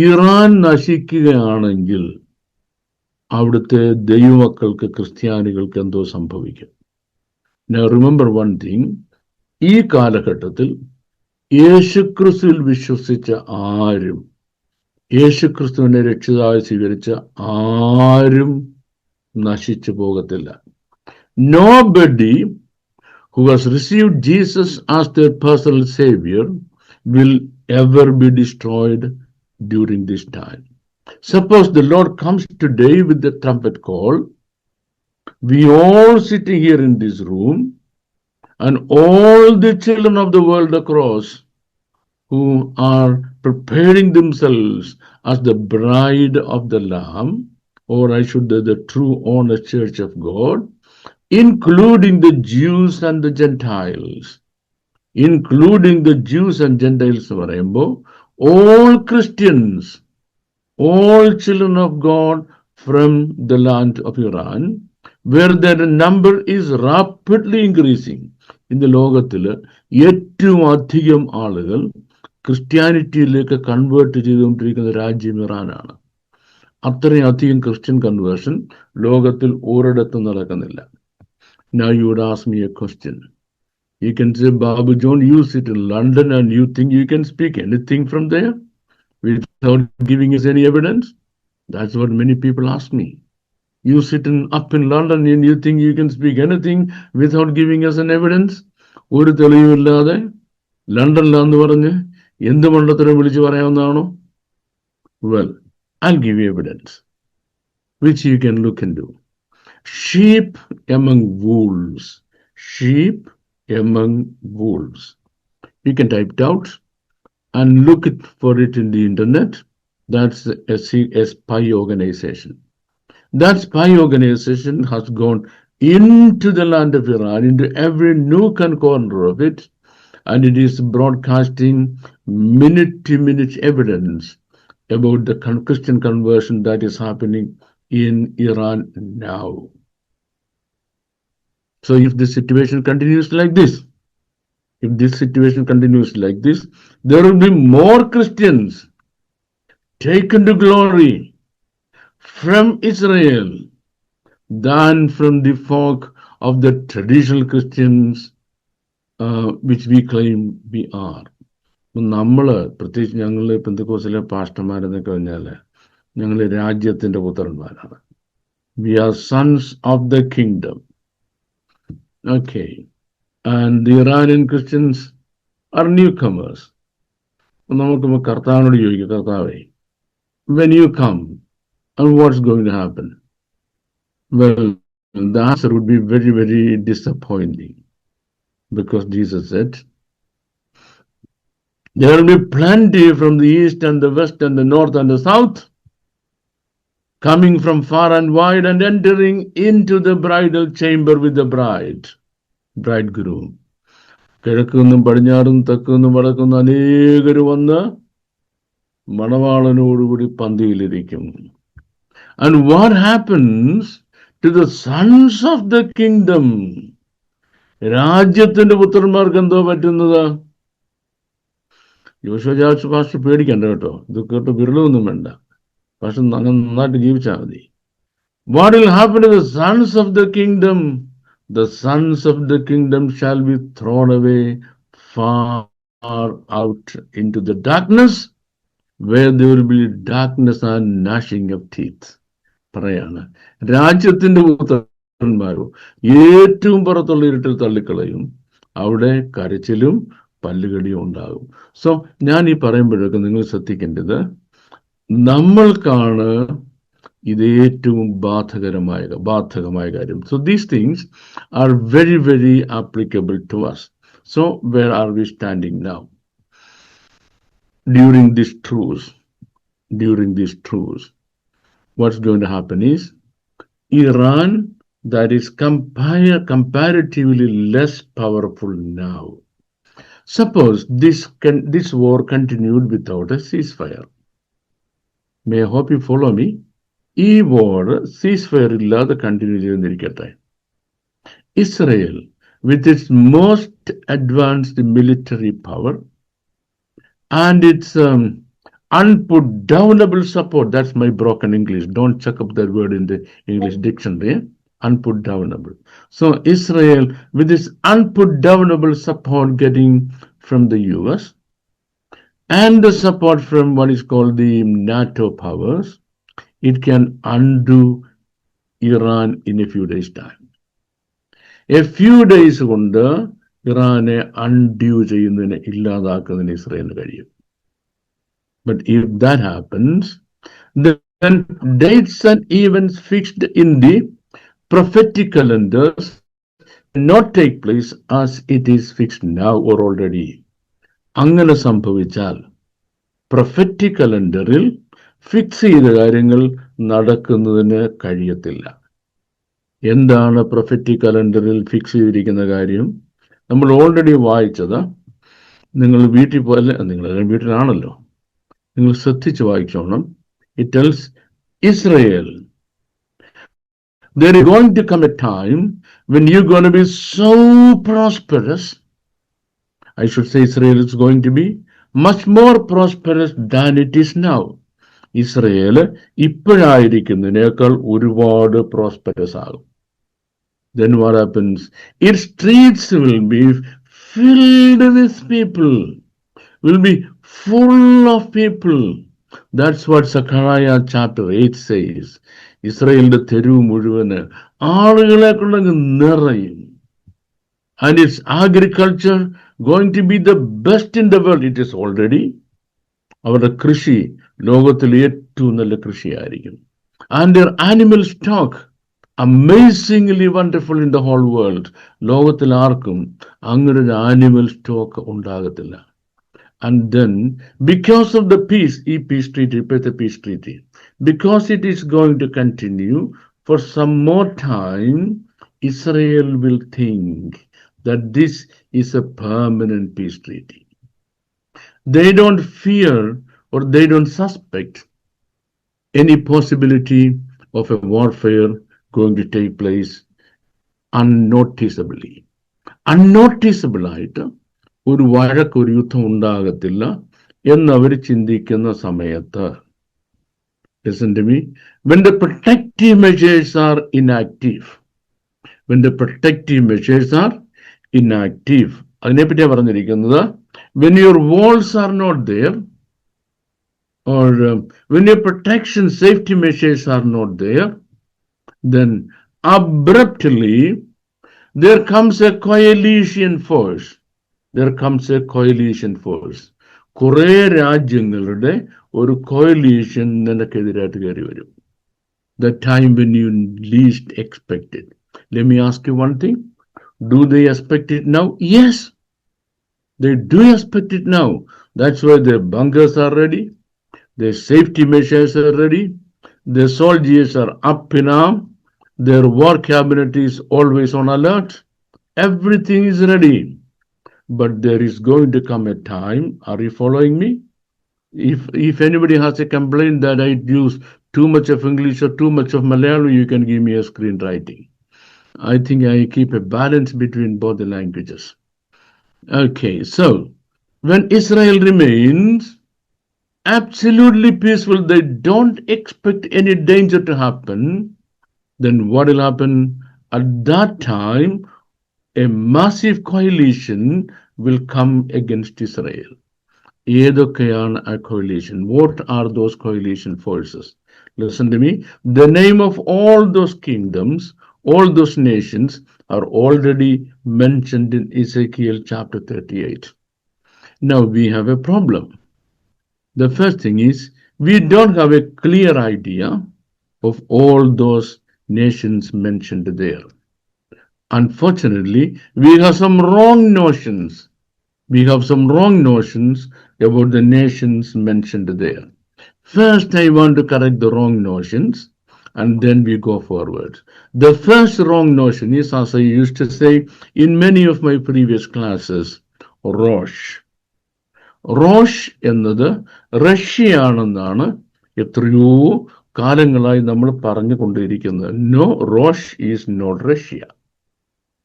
B: Iran നശിക്കുകയാണെങ്കിൽ അവിടുത്തെ ദൈവമക്കൾക്ക് ക്രിസ്ത്യാനികൾക്ക് എന്തോ സംഭവിക്കും. Now remember one thing, ഈ കാലഘട്ടത്തിൽ യേശുക്രിസ്തുവിൽ വിശ്വസിച്ച ആരും യേശുക്രിസ്തുവിനെ രക്ഷിതാവായി സ്വീകരിച്ച ആരും നശിച്ചു പോകത്തില്ല. Nobody who has received Jesus as their personal savior will ever be destroyed during this time. Suppose the Lord comes today with the trumpet call, we all sitting here in this room and all the children of the world across who are preparing themselves as the bride of the Lamb, or I should say the true honest church of God, including the Jews and the Gentiles, including the Jews and Gentiles, all Christians, all children of God from the land of Iran, where their number is rapidly increasing. In the ലോകത്തിൽ ഏറ്റവും അധികം ആളുകൾ ക്രിസ്ത്യാനിറ്റിയിലേക്ക് convert ചെയ്തുകൊണ്ടിരിക്കുന്ന രാജ്യം ഇറാനാണ്. അത്രയും അധികം Christian conversion ലോകത്തിൽ ഒരിടത്തും നടക്കുന്നില്ല. Now you would ask me a question. You can say, Babu John, you sit in London and you think you can speak anything from there without giving us any evidence? That's what many people ask me. You sit up in London and you think you can speak anything without giving us an evidence? ഒരു തെളിവില്ലാതെ ലണ്ടനിലാന്ന് പറഞ്ഞ് എന്ത് മണ്ടത്തരം വിളിച്ചു പറയാവുന്നതാണോ? Well, I'll give you evidence which you can look into. Sheep among wolves. Sheep among wolves. You can type it out and look for it in the internet. That's a spy organization. That spy organization has gone into the land of Iran, into every nook and corner of it, and it is broadcasting minute-to-minute evidence about the Christian conversion that is happening in Iran now. So if the situation continues like this, there will be more Christians taken to glory from Israel than from the folk of the traditional Christians which we claim we are. നമ്മള് പ്രത്യേകിച്ച് ഞങ്ങള് പെന്തക്കോസ്തിലെ പാസ്റ്റർമാരെന്നൊക്കെ പറഞ്ഞാല് ഞങ്ങള് രാജ്യത്തിന്റെ പുത്രന്മാരാണ്. We are sons of the kingdom. Okay. And the Iranian Christians are newcomers. നമുക്ക് കർത്താവിനോട് ചോദിക്കാം, കർത്താവേ, when you come, and what's going to happen? Well, the answer would be very, very disappointing, because Jesus said, there will be plenty from the east and the west and the north and the south, coming from far and wide and entering into the bridal chamber with the bridegroom. കിഴക്കുനിന്നും പടിഞ്ഞാറും തെക്കുനിന്നും വടക്കുനിന്നും അനേകര് വന്ന് മണവാളനോടുകൂടി പന്തിയിലിരിക്കും. And what happens to the sons of the kingdom? രാജ്യത്തിന്റെ പുത്രന്മാർക്ക് എന്തോ പറ്റുന്നത്? യോശുവ pastor പേടിക്കണ്ട കേട്ടോ, ഇത് കേട്ട് വിരളൊന്നും വേണ്ട, പക്ഷെ നന്നായിട്ട് ജീവിച്ചാൽ മതി. What will happen to the sons of the kingdom? The sons of the kingdom shall be thrown away far out into the darkness, where there will be darkness and gnashing of teeth. പറയാണ്, രാജ്യത്തിന്റെ പുത്രന്മാരോ ഏറ്റവും പുറത്തുള്ള ഇരുട്ടിൽ തള്ളിക്കളയും, അവിടെ കരച്ചിലും പല്ലുകടിയും ഉണ്ടാകും. So ഞാൻ ഈ പറയുമ്പോഴൊക്കെ നിങ്ങൾ ശ്രദ്ധിക്കേണ്ടത്, നമ്മൾക്കാണ് ഇത് ഏറ്റവും ബാധകമായ കാര്യം. So these things are very, very applicable to us. So where are we standing now? During this truce, what's going to happen is, Iran, that is comparatively less powerful now. Suppose this war continued without a ceasefire. May I hope you follow me? ഈ war ceasefire ഇല്ലാതെ continue ചെയ്തിരിക്കട്ടെ. Israel, with its most advanced military power and its unputdownable support, that's my broken English, don't check up that word in the English dictionary, unputdownable. So Israel, with its unputdownable support getting from the US and the support from what is called the NATO powers, it can undo Iran in a few days' time. A few days കൊണ്ട് ഇറാനെ undue ചെയ്യുന്നതിന്, ഇല്ലാതാക്കുന്നതിന് ഇസ്രായേലിന് കഴിയും. But if that happens, then dates and events fixed in the prophetic calendars not take place as it is fixed now or already. അങ്ങനെ സംഭവിച്ചാൽ prophetic കലണ്ടറിൽ fix ചെയ്ത കാര്യങ്ങൾ നടക്കുന്നതിന് കഴിയത്തില്ല. എന്താണ് പ്രൊഫറ്റിക് കലണ്ടറിൽ ഫിക്സ് ചെയ്തിരിക്കുന്ന കാര്യം? നമ്മൾ ഓൾറെഡി വായിച്ചത്. നിങ്ങൾ വീട്ടിൽ പോലെ, നിങ്ങളെല്ലാം വീട്ടിലാണല്ലോ, നിങ്ങൾ ശ്രദ്ധിച്ച് വായിച്ചോണം. It tells Israel, there is going to come a time when you're going to be so prosperous. I should say Israel is going to be much more prosperous than it is now. Israel ഇപ്പോഴായിരിക്കുന്നതിനേക്കാൾ ഒരുപാട് prosperous ആകും. Then what happens? Its streets will be filled with people, will be full of people. That's what Zechariah chapter 8 says. ഇസ്രയേലിന്റെ തെരുവ് മുഴുവന് ആളുകളെ കൊണ്ടങ്ങ് നിറയും. And its agriculture going to be the best in the world. It is already. അവരുടെ കൃഷി ലോകത്തിലെ ഏറ്റവും നല്ല കൃഷിയായിരിക്കും. And their animal stock, amazingly wonderful in the whole world. ലോകത്തിൽ ആർക്കും അങ്ങനെ ഒരു ആനിമൽ സ്റ്റോക്ക് ഉണ്ടാകത്തില്ല. And then, because of the peace, ഈ peace treaty, because it is going to continue for some more time, Israel will think that this is a permanent peace treaty. They don't fear or they don't suspect any possibility of a warfare going to take place unnoticeably. Unnoticeable ആയിട്ട് ഒരു വഴക്കൊരു യുദ്ധം ഉണ്ടാകത്തില്ല എന്നവർ ചിന്തിക്കുന്ന സമയത്ത്, listen to me, when the protective measures are inactive, അതിനെപ്പറ്റിയാണ് പറഞ്ഞിരിക്കുന്നത്. When your walls are not there, or when your protection safety measures are not there, then abruptly there comes a coalition force. കുറെ രാജ്യങ്ങളുടെ ഒരു coalition നിനക്കെതിരായിട്ട് കയറി വരും. The time when you least expect it. Let me ask you one thing. Do they expect it now? Yes, they do expect it now. That's why their bunkers are ready. Their safety measures are ready. Their soldiers are up in arm. Their war cabinet is always on alert. Everything is ready. But there is going to come a time, are you following me? If anybody has a complaint that I use too much of English or too much of Malayalam, you can give me a screenwriting. I think I keep a balance between both the languages. Okay, so when Israel remains absolutely peaceful, they don't expect any danger to happen, then what will happen? At that time, a massive coalition will come against Israel. ഏതൊക്കെയാണ് ആ coalition? What are those coalition forces? Listen to me. The name of all those kingdoms, all those nations are already mentioned in Ezekiel chapter 38. Now we have a problem. The first thing is, we don't have a clear idea of all those nations mentioned there. Unfortunately, we have some wrong notions. About the nations mentioned there. First, I want to correct the wrong notions, and then we go forward. The first wrong notion is, as I used to say in many of my previous classes, Rosh. Rosh എന്നത് റഷ്യയാണെന്നാണ് എത്രയോ കാലങ്ങളായി നമ്മൾ പറഞ്ഞുകൊണ്ടിരിക്കുന്നത്. No, Rosh is not Russia.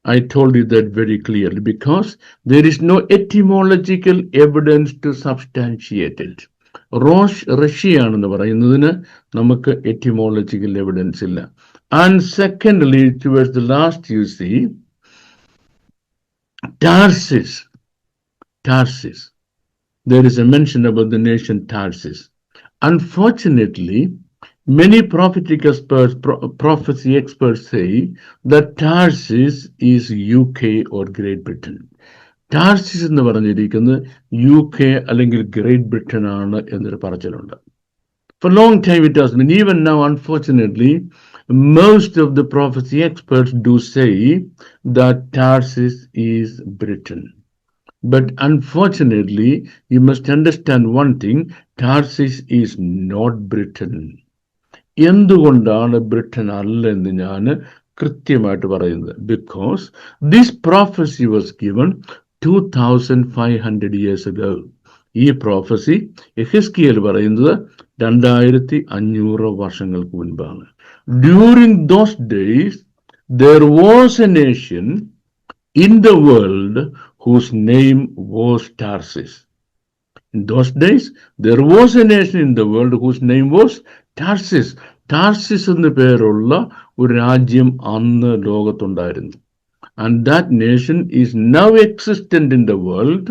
B: I told you that very clearly because there is no etymological evidence to substantiate it. Rosh റഷ്യയാണെന്ന് പറയുന്നതിന് നമുക്ക് etymological evidence ഇല്ല. And secondly, towards the last you see, Tarsus. There is a mention about the nation Tarsus. Unfortunately, many prophecy experts say that Tarsus is UK or Great Britain. Tarsus എന്ന് പറഞ്ഞിരിക്കുന്നത് UK അല്ലെങ്കിൽ Great Britain ആണ് എന്നൊരു പറച്ചിലുണ്ട്. For a long time it has been. Even now, unfortunately, most of the prophecy experts do say that Tarsus is Britain. But unfortunately, you must understand one thing, Tarsus is not Britain. എന്തുകൊണ്ടാണ് Britain അല്ല എന്ന് ഞാൻ കൃത്യമായിട്ട് പറയുന്നത്? Because this prophecy was given 2500 years ago. ഈ prophecy എഹെസ്കിയേൽ പറയുന്നത് 2500 വർഷങ്ങൾക്ക് മുൻപാണ്. During those days, there was a nation in the world whose name was Tarsus. In those days, there was a nation in the world whose name was Tarsus. Tarsus എന്ന് പേരുള്ള ഒരു രാജ്യം അന്ന് ലോകത്തുണ്ടായിരുന്നു. And that nation is now existent in the world,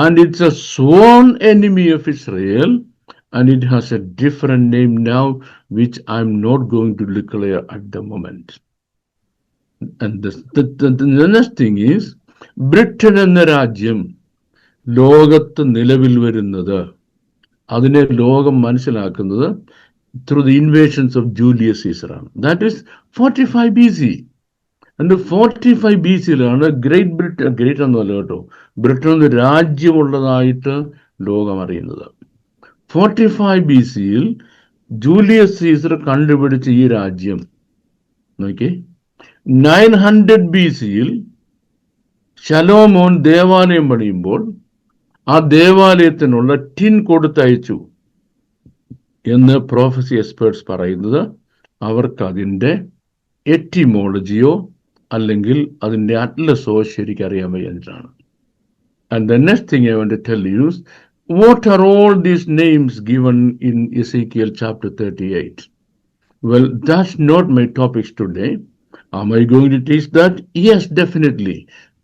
B: and it's a sworn enemy of Israel, and it has a different name now, which I'm not going to declare at the moment. And the next thing is, Britain എന്ന രാജ്യം ലോകത്ത് നിലവിൽ വരുന്നത്, അതിനെ ലോകം മനസ്സിലാക്കുന്നത് through the invasions of Julius Caesar. That is 45 BC. And 45 BC-ലാണ് great എന്നല്ല കേട്ടോ, ബ്രിട്ടൻ ഒരു രാജ്യമുള്ളതായിട്ട് ലോകം അറിയുന്നത്. 45 BC-യിൽ ജൂലിയസ് സീസർ കണ്ടുപിടിച്ച ഈ രാജ്യം നോക്കി. 900 BC-യിൽ ശലോമോൻ ദേവാലയം പണിയുമ്പോൾ ആ ദേവാലയത്തിനുള്ള ടിൻ കൊടുത്തയച്ചു എന്ന് പ്രോഫസി എക്സ്പേർട്സ് പറയുന്നത് അവർക്ക് അതിൻ്റെ എറ്റിമോളജിയോ അല്ലെങ്കിൽ അതിൻ്റെ അറ്റ്ലസോ ശരിക്കും അറിയാൻ വയ്യാഞ്ഞിട്ടാണ്. And the next thing I want to tell you is, what are all these names given in Ezekiel chapter 38? Well, that's not my topics today. Am I going to teach that? Yes, definitely.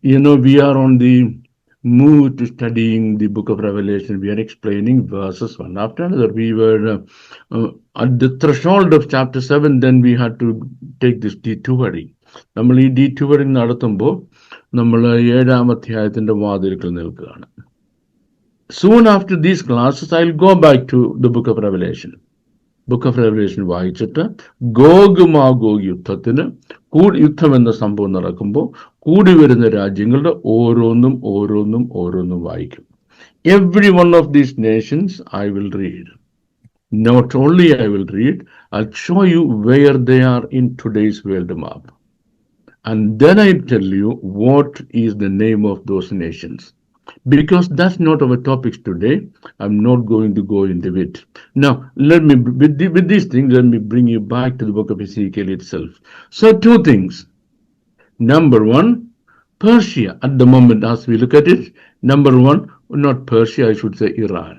B: We are on the move to studying the book of Revelation. We are explaining verses one after another. We were at the threshold of chapter 7, then we had to take this detouring. നമ്മൾ ഈ detouring നടത്തുമ്പോൾ നമ്മൾ 7-ാം അധ്യായത്തിന്റെ വാതിൽക്കൽ നിൽക്കുകയാണ്. Soon after these classes, I'll go back to the book of Revelation. Book of revelation വായിച്ചിട്ട് Gogh Magog യുദ്ധം എന്ന സംഭവം നടക്കുമ്പോൾ കൂടി വരുന്ന രാജ്യങ്ങളുടെ ഓരോന്നും വായിക്കും. Every one of these nations I will read. Not only I will read, I'll show you where they are in today's world map. And then I tell you what is the name of those nations. Because that's not our topics today, I'm not going to go into it. Now, with these things, let me bring you back to the book of Ezekiel itself. So, two things. Number one, Persia, at the moment, as we look at it, number one, not Persia, I should say Iran,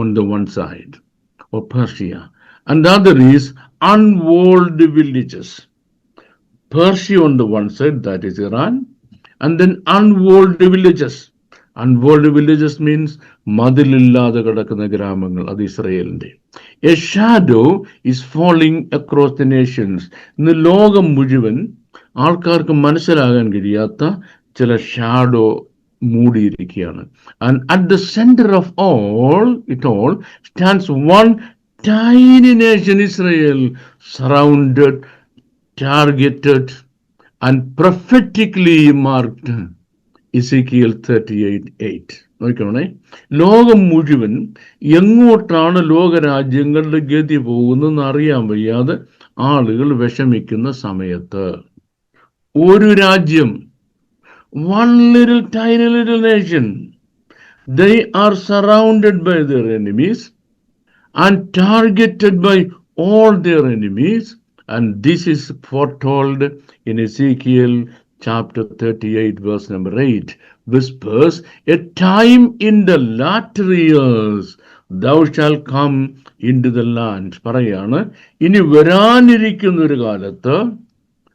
B: on the one side, or Persia. And the other is unwalled villages. Persia on the one side, that is Iran, and then unwalled villages. Unwalled villages means മതിലില്ലാതെ കിടക്കുന്ന ഗ്രാമങ്ങൾ, അത് ഇസ്രയേലിന്റെ. A shadow is falling across the nations. ഇന്ന് ലോകം മുഴുവൻ ആൾക്കാർക്ക് മനസ്സിലാകാൻ കഴിയാത്ത ചില shadow മൂടിയിരിക്കുകയാണ്. And at the center of it all stands one tiny nation, Israel, surrounded, targeted, and prophetically marked. Ezekiel 38:8. നോക്കണേ, ലോകം മുഴുവൻ എങ്ങോട്ടാണ് ലോകരാജ്യങ്ങളുടെ ഗതി പോകുന്നതെന്ന് അറിയാൻ വയ്യാതെ ആളുകൾ വിഷമിക്കുന്ന സമയത്ത് ഒരു രാജ്യം, one tiny little nation, they are surrounded by their enemies and targeted by all their enemies. And this is foretold in Ezekiel chapter 38, verse number 8. Whispers, a time in the latter years thou shalt come into the land. പറയാണ്, ഇനി വരാനിരിക്കുന്ന ഒരു കാലത്ത്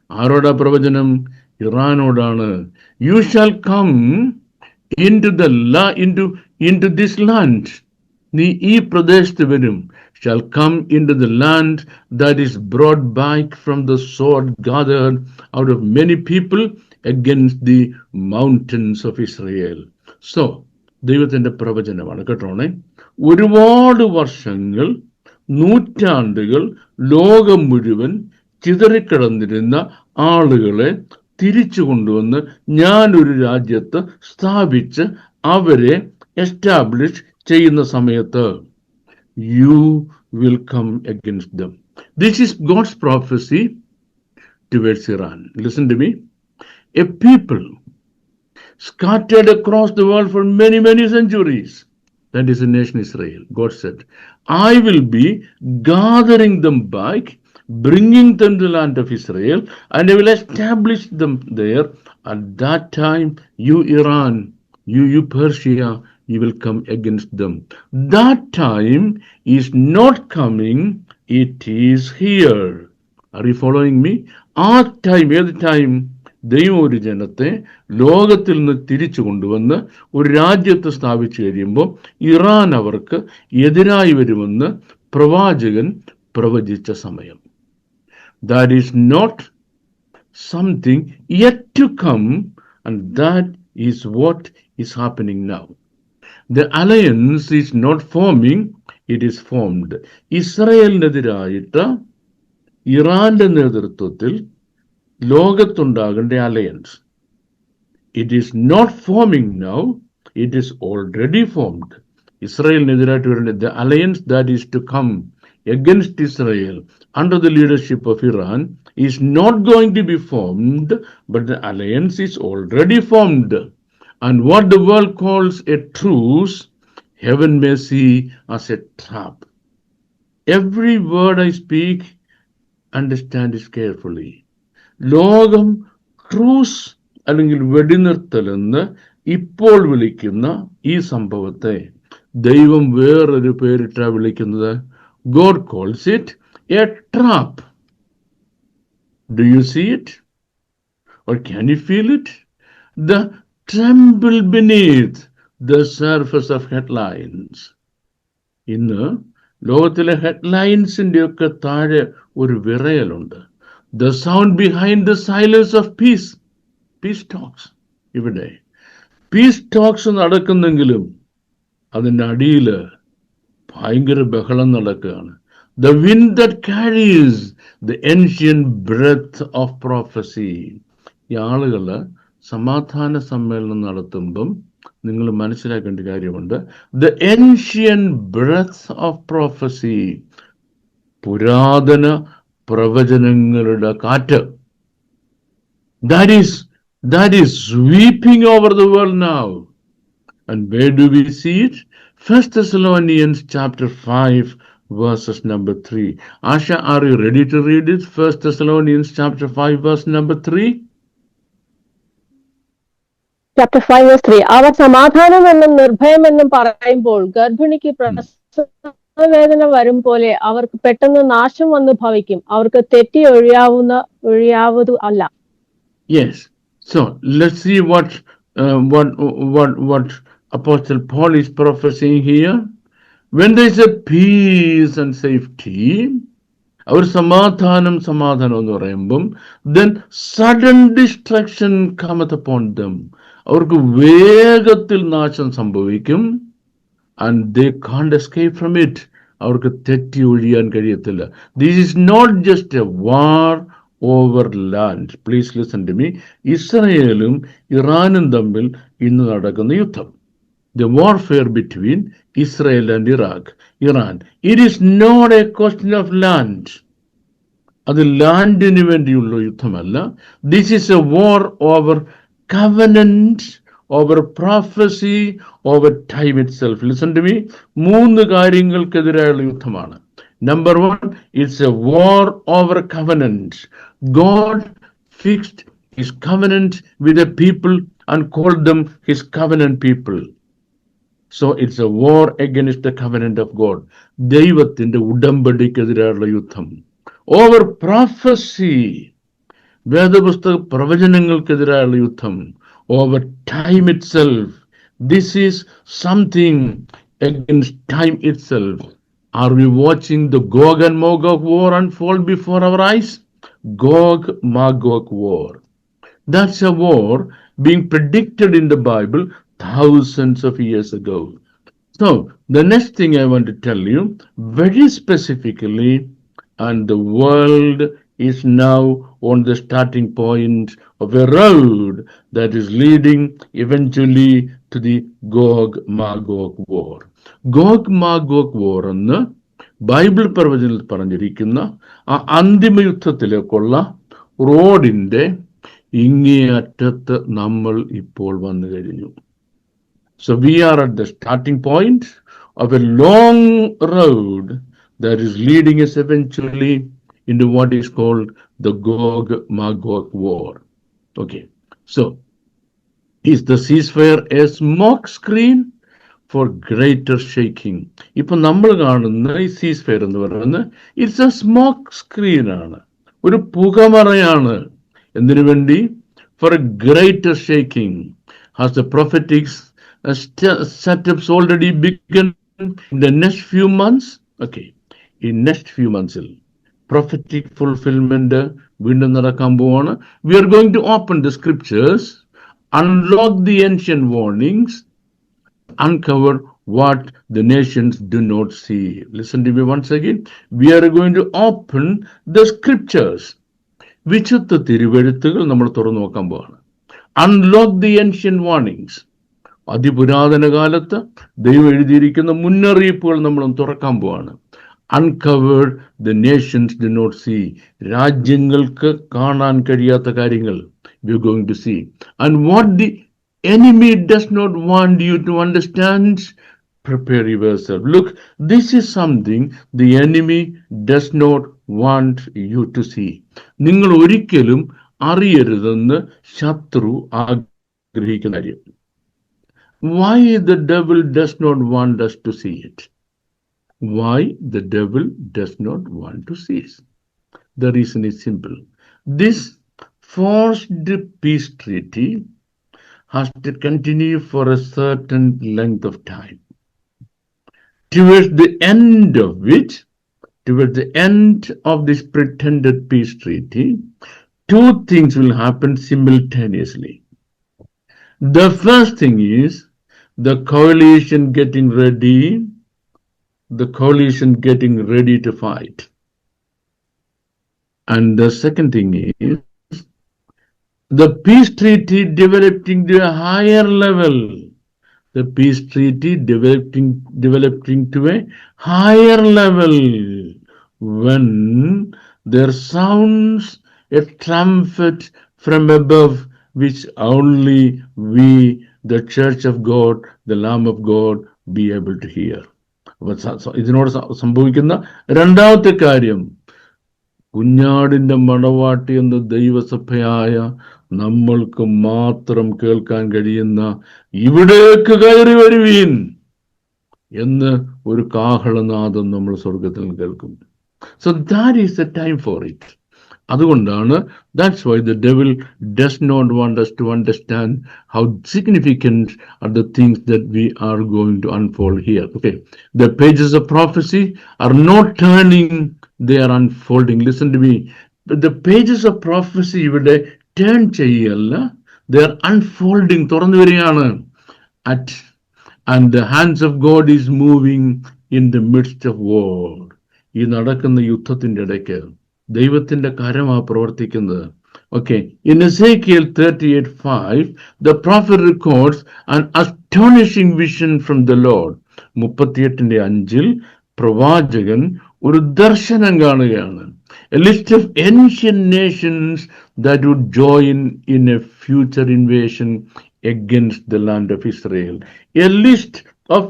B: ആരോടാ പ്രവചനം? ഇറാനോടാണ്. You shall come into this land. നീ ഈ പ്രദേശത്ത് വരും. Shall come into the land that is brought back from the sword gathered out of many people against the mountains of Israel. So, ദൈവത്തിന്റെ പ്രവചനമാണ് കേട്ടോണേ. ഒരുപാട് വർഷങ്ങൾ, നൂറ്റാണ്ടുകൾ ലോകം മുഴുവൻ ചിതറിക്കിടന്നിരുന്ന ആളുകളെ തിരിച്ചു കൊണ്ടുവന്ന് ഞാനൊരു രാജ്യത്ത് സ്ഥാപിച്ച് അവരെ എസ്റ്റാബ്ലിഷ് ചെയ്യുന്ന സമയത്ത് you will come against them. This is God's prophecy towards Iran. Listen to me. A people scattered across the world for many centuries. That is the nation Israel. God said, I will be gathering them back, bringing them to the land of Israel, and I will establish them there. At that time, you Iran, you Persia, you will come against them. That time is not coming, it is here. Are you following me? Our time, every time, ദൈവം ഒരു ജനത്തെ ലോകത്തിൽ നിന്ന് തിരിച്ചു കൊണ്ടുവന്ന് ഒരു രാജ്യത്ത് സ്ഥാപിച്ചു കഴിയുമ്പോൾ ഇറാൻ അവർക്ക് എതിരായി വരുമെന്ന് പ്രവാചകൻ പ്രവചിച്ച സമയം. That is not something yet to come, and that is what is happening now. The alliance is not forming, it is formed. ഇസ്രയേലിനെതിരായിട്ട് ഇറാന്റെ നേതൃത്വത്തിൽ ലോകത്തുണ്ടാകേണ്ട alliance, it is not forming now, it is already formed. ഇസ്രയേലിനെതിരായിട്ട് വരേണ്ട the alliance that is to come against Israel under the leadership of Iran is not going to be formed, but the alliance is already formed. And what the world calls a truce, heaven may see as a trap. Every word I speak understand this carefully. ലോകം truce അല്ലെങ്കിൽ വെടിനിർത്തൽ എന്ന് ഇപ്പോൾ വിളിക്കുന്ന ഈ സംഭവത്തെ ദൈവം വേറൊരു പേരിട്ടാ വിളിക്കുന്നത്. God calls it a trap. Do you see it? Or can you feel it? The tremble beneath the surface of headlines. ഇന്ന് ലോകത്തിലെ ഹെഡ്ലൈൻസിന്റെ ഒക്കെ താഴെ ഒരു വിറയലുണ്ട്. The sound behind the silence of peace. Peace talks. ഇവിടെ പീസ് ടോക്സ് നടക്കുന്നെങ്കിലും അതിൻ്റെ അടിയിൽ ഭയങ്കര ബഹളം നടക്കുകയാണ്. The wind that carries the ancient breath of prophecy. ഈ ആളുകൾ സമാധാന സമ്മേളനം നടത്തുമ്പം നിങ്ങൾ മനസ്സിലാക്കേണ്ട കാര്യമുണ്ട്. The ancient breath of prophecy. പുരാതന പ്രവചനങ്ങളുടെ കാറ്റ്. That is sweeping over the world now. And where do we see it? 1 Thessalonians chapter 5 verses number 3. Asha, are you ready to read it? 1 Thessalonians chapter 5 verse number 3.
D: Chapter 5 verse 3. അവർ സമാധാനം എന്നും നിർഭയം എന്നും പറയുമ്പോൾ ഗർഭിണിക്ക് പ്രസവവേദന വരും പോലെ അവർക്ക് പെട്ടെന്ന് നാശം വന്നു ഭവിക്കും. അവർക്ക് തെറ്റി ഒഴിയാവതു അല്ല.
B: Yes. So let's see what Apostle Paul is prophesying here. When there is a peace and safety, അവർ സമാധാനം എന്ന് പറയുമ്പം then sudden destruction cometh upon them. അവർക്ക് വേഗത്തിൽ നാശം സംഭവിക്കും. And they can't escape from it. അവർക്ക് തെറ്റി ഒഴിയാൻ കഴിയത്തില്ല. This is not just a war over land. Please listen to me. ഇസ്രായേലും ഇറാനും തമ്മിൽ ഇന്ന് നടക്കുന്ന യുദ്ധം. The warfare between Israel and Iran. It is not a question of land. അത് ലാൻഡിന് വേണ്ടിയുള്ള യുദ്ധമല്ല. This is a war over covenant, over prophecy, over time itself. Listen to me. 3 കാര്യങ്ങൾക്കെതിരായുള്ള യുദ്ധമാണ്. Number 1, it's a war over covenant. God fixed his covenant with the people and called them his covenant people. So it's a war against the covenant of God. ദൈവത്തിന്റെ ഉടമ്പടിക്കെതിരായുള്ള യുദ്ധം. Over prophecy, വേദപുസ്തക പ്രവചനങ്ങൾക്കെതിരായുള്ള യുദ്ധം. Over time itself. This is something against time itself. Are we watching the Gog and Magog war unfold before our eyes? Gog-Magog war. That's a war being predicted in the Bible thousands of years ago. So, the next thing I want to tell you, very specifically, and the world is now on the starting point of a road that is leading eventually to the Gog-Magog war. Gog-Magog war എന്ന് Bible പ്രവചനത്തിൽ പറഞ്ഞിരിക്കുന്ന ആ അന്തിമ യുദ്ധത്തിലേക്കുള്ള റോഡിന്റെ ഇങ്ങേയറ്റത്ത് നമ്മൾ ഇപ്പോൾ വന്നു കഴിഞ്ഞു. So we are at the starting point of a long road that is leading us eventually into what is called the Gog-Magog war. Okay, so is the ceasefire a smoke screen for greater shaking? ഇപ്പൊ നമ്മൾ കാണുന്ന ഈ ceasefire എന്ന് പറയുന്നത് it's A smoke screen ആണ്, ഒരു പുകമറയാണ്. എന്തിനു വേണ്ടി? For a greater shaking. Has the prophetic setups already begun in the next few months? Okay, in next few months prophetic fulfillment വീണ്ടും നടക്കാൻ പോവാണ്. We are going to open the scriptures, unlock the ancient warnings, uncover what the nations do not see. Listen to me once again. We are going to open the scriptures. വിശുദ്ധ തിരുവെഴുത്തുകൾ നമ്മൾ തുറന്നു നോക്കാൻ പോവാണ്. Unlock the ancient warnings. അതിപുരാതന കാലത്ത് ദൈവം എഴുതിയിരിക്കുന്ന മുന്നറിയിപ്പുകൾ നമ്മൾ തുറക്കാൻ പോവാണ്. Uncover the nations do not see. രാജ്യങ്ങൾക്ക് കാണാൻ കഴിയാത്ത കാര്യങ്ങൾ we are going to see. And what the enemy does not want you to understand, prepare yourself. Look, this is something the enemy does not want you to see. നിങ്ങൾ ഒരിക്കലും അറിയരുതെന്ന് ശത്രു ആഗ്രഹിക്കുന്ന കാര്യം. Why the devil does not want us to see it? Why the devil does not want to see it? The reason is simple. This forced peace treaty has to continue for a certain length of time, towards the end of this pretended peace treaty, two things will happen simultaneously. The first thing is the coalition getting ready to fight. And the second thing is the peace treaty developing to a higher level. The peace treaty developing to a higher level when there sounds a trumpet from above, which only we, the Church of God, the Lamb of God, be able to hear. ഇതിനോട് സംഭവിക്കുന്ന രണ്ടാമത്തെ കാര്യം, കുഞ്ഞാടിന്റെ മണവാട്ടി എന്ന ദൈവസഭയായ നമ്മൾക്ക് മാത്രം കേൾക്കാൻ കഴിയുന്ന ഇവിടേക്ക് കയറി വരുവീൻ എന്ന് ഒരു കാഹളനാദം നമ്മൾ സ്വർഗത്തിൽ കേൾക്കും. So that is the time for it. അതുകൊണ്ടാണ്, that's why the devil does not want us to understand how significant are the things that we are going to unfold here. Okay, the pages of prophecy are not turning, they are unfolding. Listen to me. The pages of prophecy ഇവിടെ turn ചെയ്യല്ല, they are unfolding, തുറന്നു വരികയാണ്. And the hands of God is moving in the midst of war. ഈ നടക്കുന്ന യുദ്ധത്തിന്റെ ഇടയ്ക്ക് ദൈവത്തിന്റെ കരമാ പ്രവർത്തിക്കുന്നത്. Okay, in Ezekiel 38:5, the prophet records an astonishing vision from the Lord. 38:5 പ്രവാചകൻ ഒരു ദർശനം കാണുകയാണ്. A list of ancient nations that would join in a future invasion against the land of Israel. A list of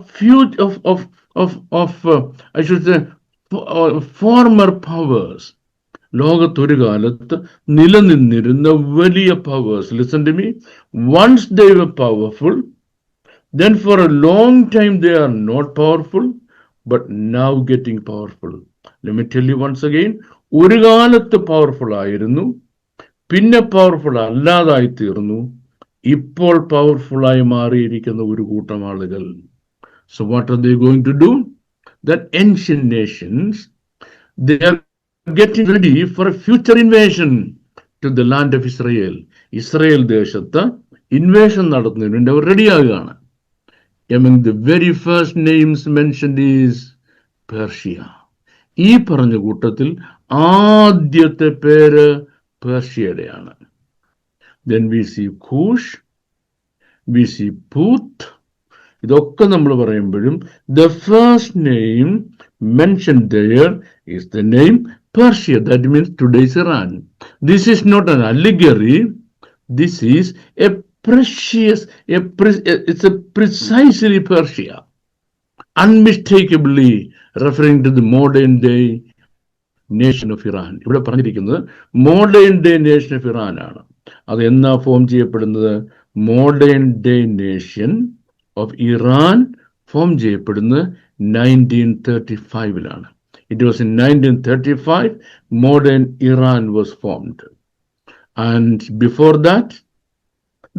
B: I should say former powers. ലോകത്തൊരു കാലത്ത് നിലനിന്നിരുന്ന വലിയ powers. Listen to me. Once they were powerful, then for a long time they are not powerful, but now getting powerful. Let me tell you once again. ഒരു കാലത്ത് powerful ആയിരുന്നു, പിന്നെ powerful അല്ലാതായി തീർന്നു, ഇപ്പോൾ പവർഫുള്ളായി മാറിയിരിക്കുന്ന ഒരു കൂട്ടം ആളുകൾ. So what are they going to do? That ancient nations, they are getting ready for a future invasion to the land of Israel. Israel ദേശത്ത് ഇൻവേഷൻ നടത്തുന്നതിന് വേണ്ടി അവർ റെഡിയാകുകയാണ്. Among the very first names mentioned is Persia. ഈ പറഞ്ഞ കൂട്ടത്തിൽ ആദ്യത്തെ പേര് പേർഷ്യയുടെയാണ്. Then we see Kush, we see Put. ഇതൊക്കെ നമ്മൾ പറയുമ്പോഴും the first name mentioned there is the name Persia. That means today's Iran. This is not an allegory. This is it's a precisely Persia, unmistakably referring to the modern day nation of Iran. ഇവിടെ പറഞ്ഞിരിക്കുന്നത് modern day nation of Iran ആണ്. അത് എന്നാ form ചെയ്യപ്പെടുന്നത്? Modern day nation of Iran form ചെയ്യപ്പെടുന്നത് 1935. It was in 1935 modern Iran was formed. And before that,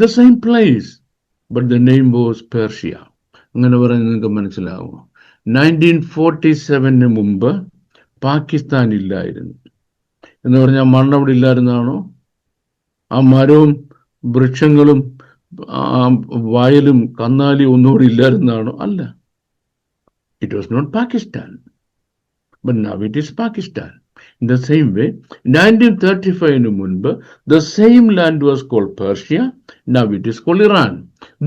B: the same place, but the name was Persia. അങ്ങനെ പറഞ്ഞാൽ നിങ്ങൾക്ക് മനസ്സിലാവും. 1947 മുമ്പ് പാകിസ്ഥാൻ ഇല്ലായിരുന്നു എന്ന് പറഞ്ഞാൽ മണ്ണ് അവിടെ ഇല്ലായിരുന്നാണോ? ആ മരവും വൃക്ഷങ്ങളും വയലും കന്നാലി ഒന്നുകൂടി ഇല്ലായിരുന്നാണോ? അല്ല. It was not Pakistan, but now it is Pakistan. In the same way, 1935 മുൻപ് the same land was called Persia, now it is called Iran.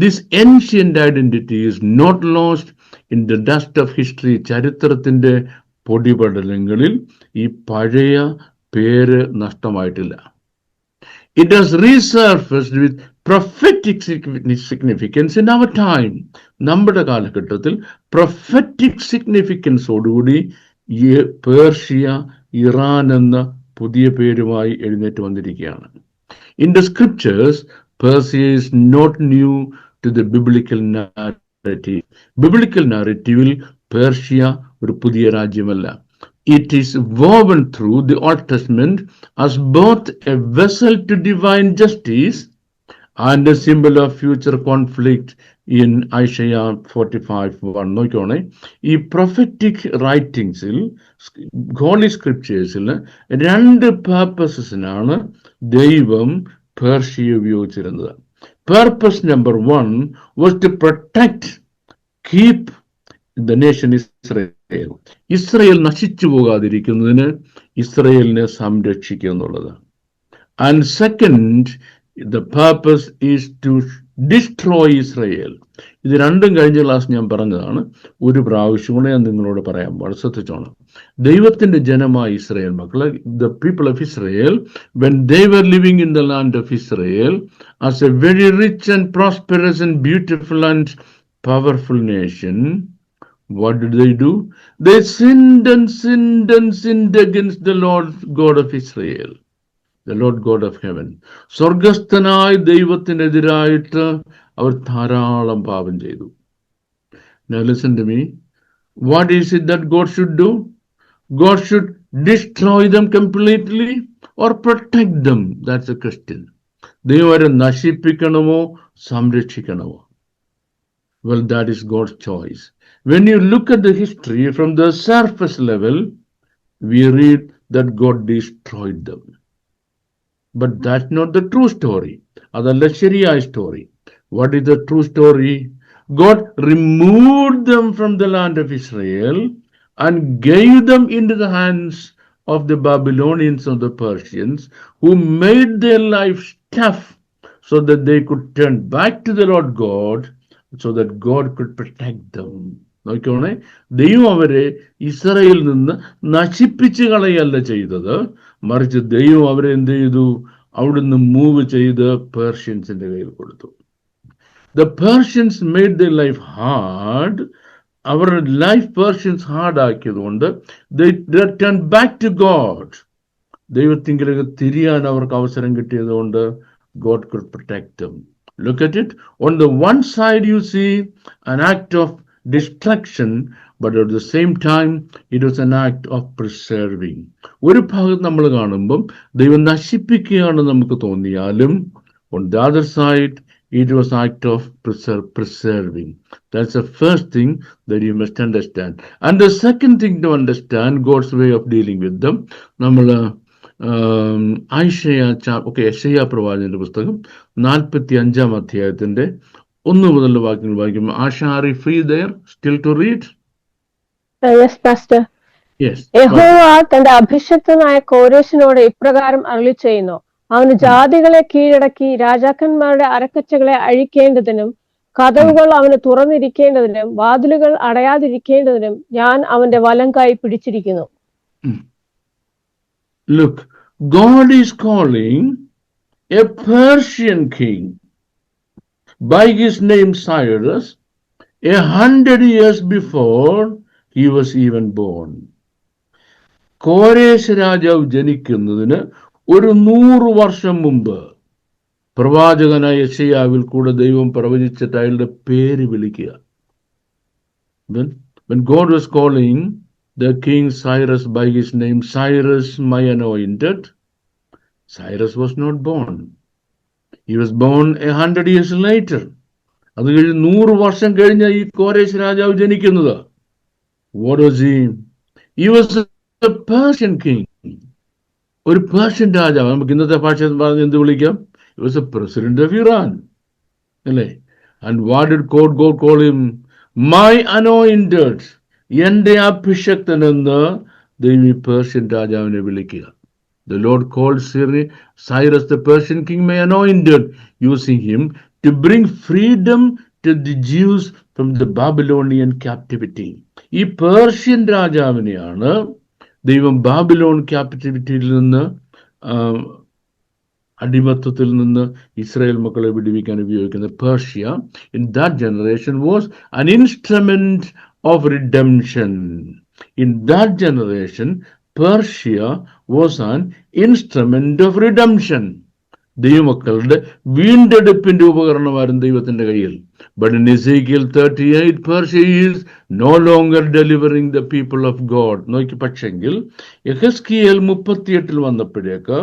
B: This ancient identity is not lost in the dust of history. ചരിത്രത്തിന്റെ പൊടിപടലങ്ങളിൽ ഈ പഴയ പേര് നഷ്ടമായിട്ടില്ല. It has resurfaced with prophetic significance in our time. നമ്മുടെ കാലഘട്ടത്തിൽ prophetic significance ഓടുകൂടി Persia Iran എന്ന പുതിയ പേരുമായി എഴുന്നേറ്റ് വന്നിരിക്കുകയാണ്. In the scriptures, Persia is not new to the biblical narrative. Biblical narrative-ൽ പേർഷ്യ ഒരു പുതിയ രാജ്യമല്ല. It is woven through the Old Testament as both a vessel to divine justice and a symbol of future conflict in Isaiah 45:1. നോക്കിക്കോണേ, ഈ prophetic റൈറ്റിംഗ്സിൽ, holy സ്ക്രിപ്റ്റേഴ്സിൽ രണ്ട് പർപ്പസസിനാണ് ദൈവം Persia ഉപയോഗിച്ചിരുന്നത്. Purpose number 1 was to protect, keep the nation Israel. Israel നശിച്ചു പോകാതിരിക്കുന്നതിന് ഇസ്രയേലിനെ സംരക്ഷിക്കുക എന്നുള്ളതാണ്. And second, the purpose is to destroy Israel. ഇത് രണ്ടും കഴിഞ്ഞ ക്ലാസ് ഞാൻ പറഞ്ഞതാണ്. ഒരു പ്രാവശ്യം കൂടെ ഞാൻ നിങ്ങളോട് പറയാൻ പാടില്ല, ശ്രദ്ധിച്ചോണം. ദൈവത്തിന്റെ ജനമായ ഇസ്രയേൽ മക്കള്, the people of Israel, when they were living in the land of Israel as a very rich and prosperous and beautiful and powerful nation, what did they do? They sinned and sinned and sinned against the Lord God of Israel, the Lord God of heaven. സ്വർഗസ്ഥനായ ദൈവത്തിനെതിരായിട്ട് അവർ ധാരാളം പാപം ചെയ്തു. Now listen to me. What is it that God should do? God should destroy them completely or protect them? That's a question. ദൈവം അവരെ നശിപ്പിക്കണമോ സംരക്ഷിക്കണമോ? Well, that is God's choice. When you look at the history from the surface level, we read that God destroyed them. But that's not the true story. Adalla ശരിയായ story. What is the true story? God removed them from the land of Israel and gave them into the hands of the Babylonians or the Persians, who made their lives tough so that they could turn back to the Lord God, so that God could protect them. നോക്കിക്കോണേ, ദൈവം അവരെ ഇസ്രായേലിൽ നിന്ന് നശിപ്പിച്ചു കളയല്ല ചെയ്തത്, മറിച്ച് ദൈവം അവരെ എന്ത് ചെയ്തു? അവിടുന്ന് മൂവ് ചെയ്ത് പേർഷ്യൻസിന്റെ കയ്യിൽ കൊടുത്തു. The Persians made their life hard. അവരുടെ ലൈഫ് പേർഷ്യൻസ് ഹാർഡ് ആക്കിയതുകൊണ്ട് they turned back to God. ദൈവത്തിങ്കിലേക്ക് തിരിയാൻ അവർക്ക് അവസരം കിട്ടിയതുകൊണ്ട് God could protect them. Look at it. On the one side you see an act of destruction, but at the same time it was an act of preserving. ഒരു ഭാഗത്ത് നമ്മൾ കാണുമ്പം ദൈവം നശിപ്പിക്കുകയാണ് നമുക്ക് തോന്നിയാലും, on the other side it was act of preserving. That's the first thing that you must understand. And the second thing to understand God's way of dealing with them, നമ്മൾ യെശയ്യാ പ്രവാചകന്റെ പുസ്തകം 45-ാം അധ്യായത്തിന്റെ 1 മുതലുള്ള വാക്യങ്ങൾ വായിക്കും. ആശ, are you free there still to read?
D: Yes, Pastor.
B: Yes.
D: യഹോവ തന്റെ അഭിഷിക്തനായ കോരേശിനോട് ഇപ്രകാരം അരുളി ചെയ്യുന്നു: അവന് ജാതികളെ കീഴടക്കി രാജാക്കന്മാരുടെ അരക്കച്ചകളെ അഴിക്കേണ്ടതിനും കതവുകൾ അവന് തുറന്നിരിക്കേണ്ടതിനും വാതിലുകൾ അടയാതിരിക്കേണ്ടതിനും ഞാൻ അവന്റെ വലം കൈ പിടിച്ചിരിക്കുന്നു.
B: Look, God is calling a Persian king by his name Cyrus 100 years before he was even born. കോരേശ് രാജാവ് ജനിക്കുന്നതിന് 100 വർഷം മുമ്പ് പ്രവാചകനായ യെശയ്യാവിൽ കൂടെ ദൈവം പ്രവചിച്ചിട്ട് അയാളുടെ പേര് വിളിക്കുക. When God was calling the king Cyrus by his name, Cyrus my anointed, Cyrus was not born. He was born 100 years later. അത് കഴിഞ്ഞ് 100 വർഷം കഴിഞ്ഞ ഈ കോരേശ് രാജാവ് ജനിക്കുന്നത്. What was he? He was a Persian king. ഒരു പേർഷ്യൻ രാജാവ്. നമുക്ക് ഇന്നത്തെ ഭാഷ പറഞ്ഞ് എന്ത് വിളിക്കാം? He was a president of Iran. അല്ലേ? And what did God call him? My anointed. എന്റെ അഭിഷക്തൻ എന്ന് ദൈവം ഈ പേർഷ്യൻ രാജാവിനെ വിളിക്കുക. The Lord called Cyrus the Persian king my anointed, using him to bring freedom to the Jews from the Babylonian captivity. ഈ Persian രാജാവിനെയാണ് ദൈവം Babylon ക്യാപിറ്റിവിറ്റിയിൽ നിന്ന്, അടിമത്വത്തിൽ നിന്ന് ഇസ്രായേൽ മക്കളെ വിടുവിക്കാൻ ഉപയോഗിക്കുന്നത്. Persia in that generation was an instrument of redemption. In that generation, Persia was an instrument of redemption. ദൈവമക്കളുടെ വീണ്ടെടുപ്പിന്റെ ഉപകരണമായിരുന്നു ദൈവത്തിന്റെ കയ്യിൽ. But in Ezekiel 38, Persia is no longer delivering the people of God. നോക്കി, പക്ഷെങ്കിൽ യെഹെസ്കേൽ 38 വന്നപ്പോഴേക്ക്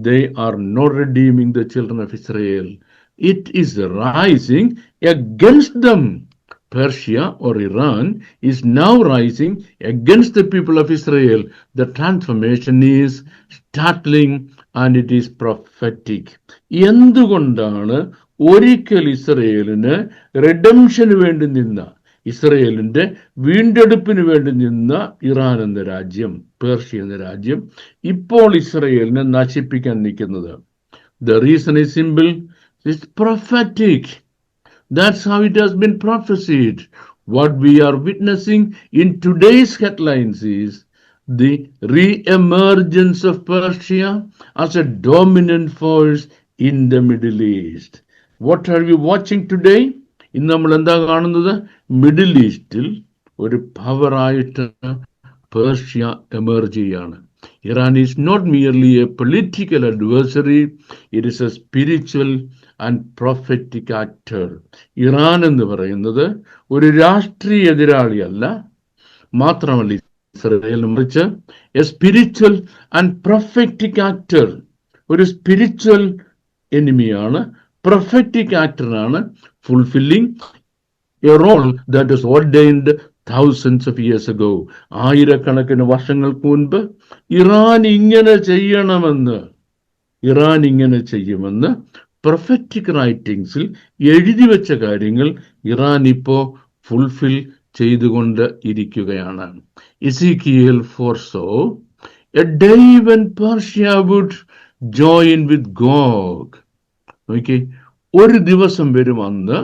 B: they are not redeeming the children of Israel. It is rising against them. Persia or Iran is now rising against the people of Israel. The transformation is startling and it is prophetic. എന്തുകൊണ്ടാണ് ഒരിക്കൽ ഇസ്രയേലിന് റിഡംഷന് വേണ്ടി നിന്ന, ഇസ്രയേലിന്റെ വീണ്ടെടുപ്പിന് വേണ്ടി നിന്ന Iran എന്ന രാജ്യം, പേർഷ്യ എന്ന രാജ്യം ഇപ്പോൾ ഇസ്രയേലിനെ നശിപ്പിക്കാൻ നിൽക്കുന്നത്? The reason is simple. It's prophetic. That's how it has been prophesied. What we are witnessing in today's headlines is the re-emergence of Persia as a dominant force in the Middle East. What are we watching today? ഇന്ന് നമ്മൾ എന്താ കാണുന്നത്? Middle ഈസ്റ്റിൽ ഒരു പവറായിട്ട് Persia emerge ചെയ്യാണ്. Iran is not merely a political adversary, it is a spiritual and prophetic actor. Iran എന്ന് പറയുന്നത് ഒരു രാഷ്ട്രീയ എതിരാളിയല്ല, മാത്രമല്ല ഇസ്രായേൽ മറിച്ച് A spiritual and prophetic actor, ഒരു സ്പിരിച്വൽ എനിമിയാണ്, പ്രൊഫറ്റിക് ആക്ടറാണ്, fulfilling a role that is ordained thousands of years ago. ആയിരക്കണക്കിന് വർഷങ്ങൾക്ക് മുൻപ് ഇറാൻ ഇങ്ങനെ ചെയ്യുമെന്ന് പ്രൊഫറ്റിക് റൈറ്റിംഗ്സിൽ എഴുതി വെച്ച കാര്യങ്ങൾ ഇറാൻ ഇപ്പോ ഫുൾഫിൽ ചെയ്തുകൊണ്ട് ഇരിക്കുകയാണ്. Ezekiel foresaw a day when Persia would join with Gog. Okay, ഒരു ദിവസം വരും അന്ന്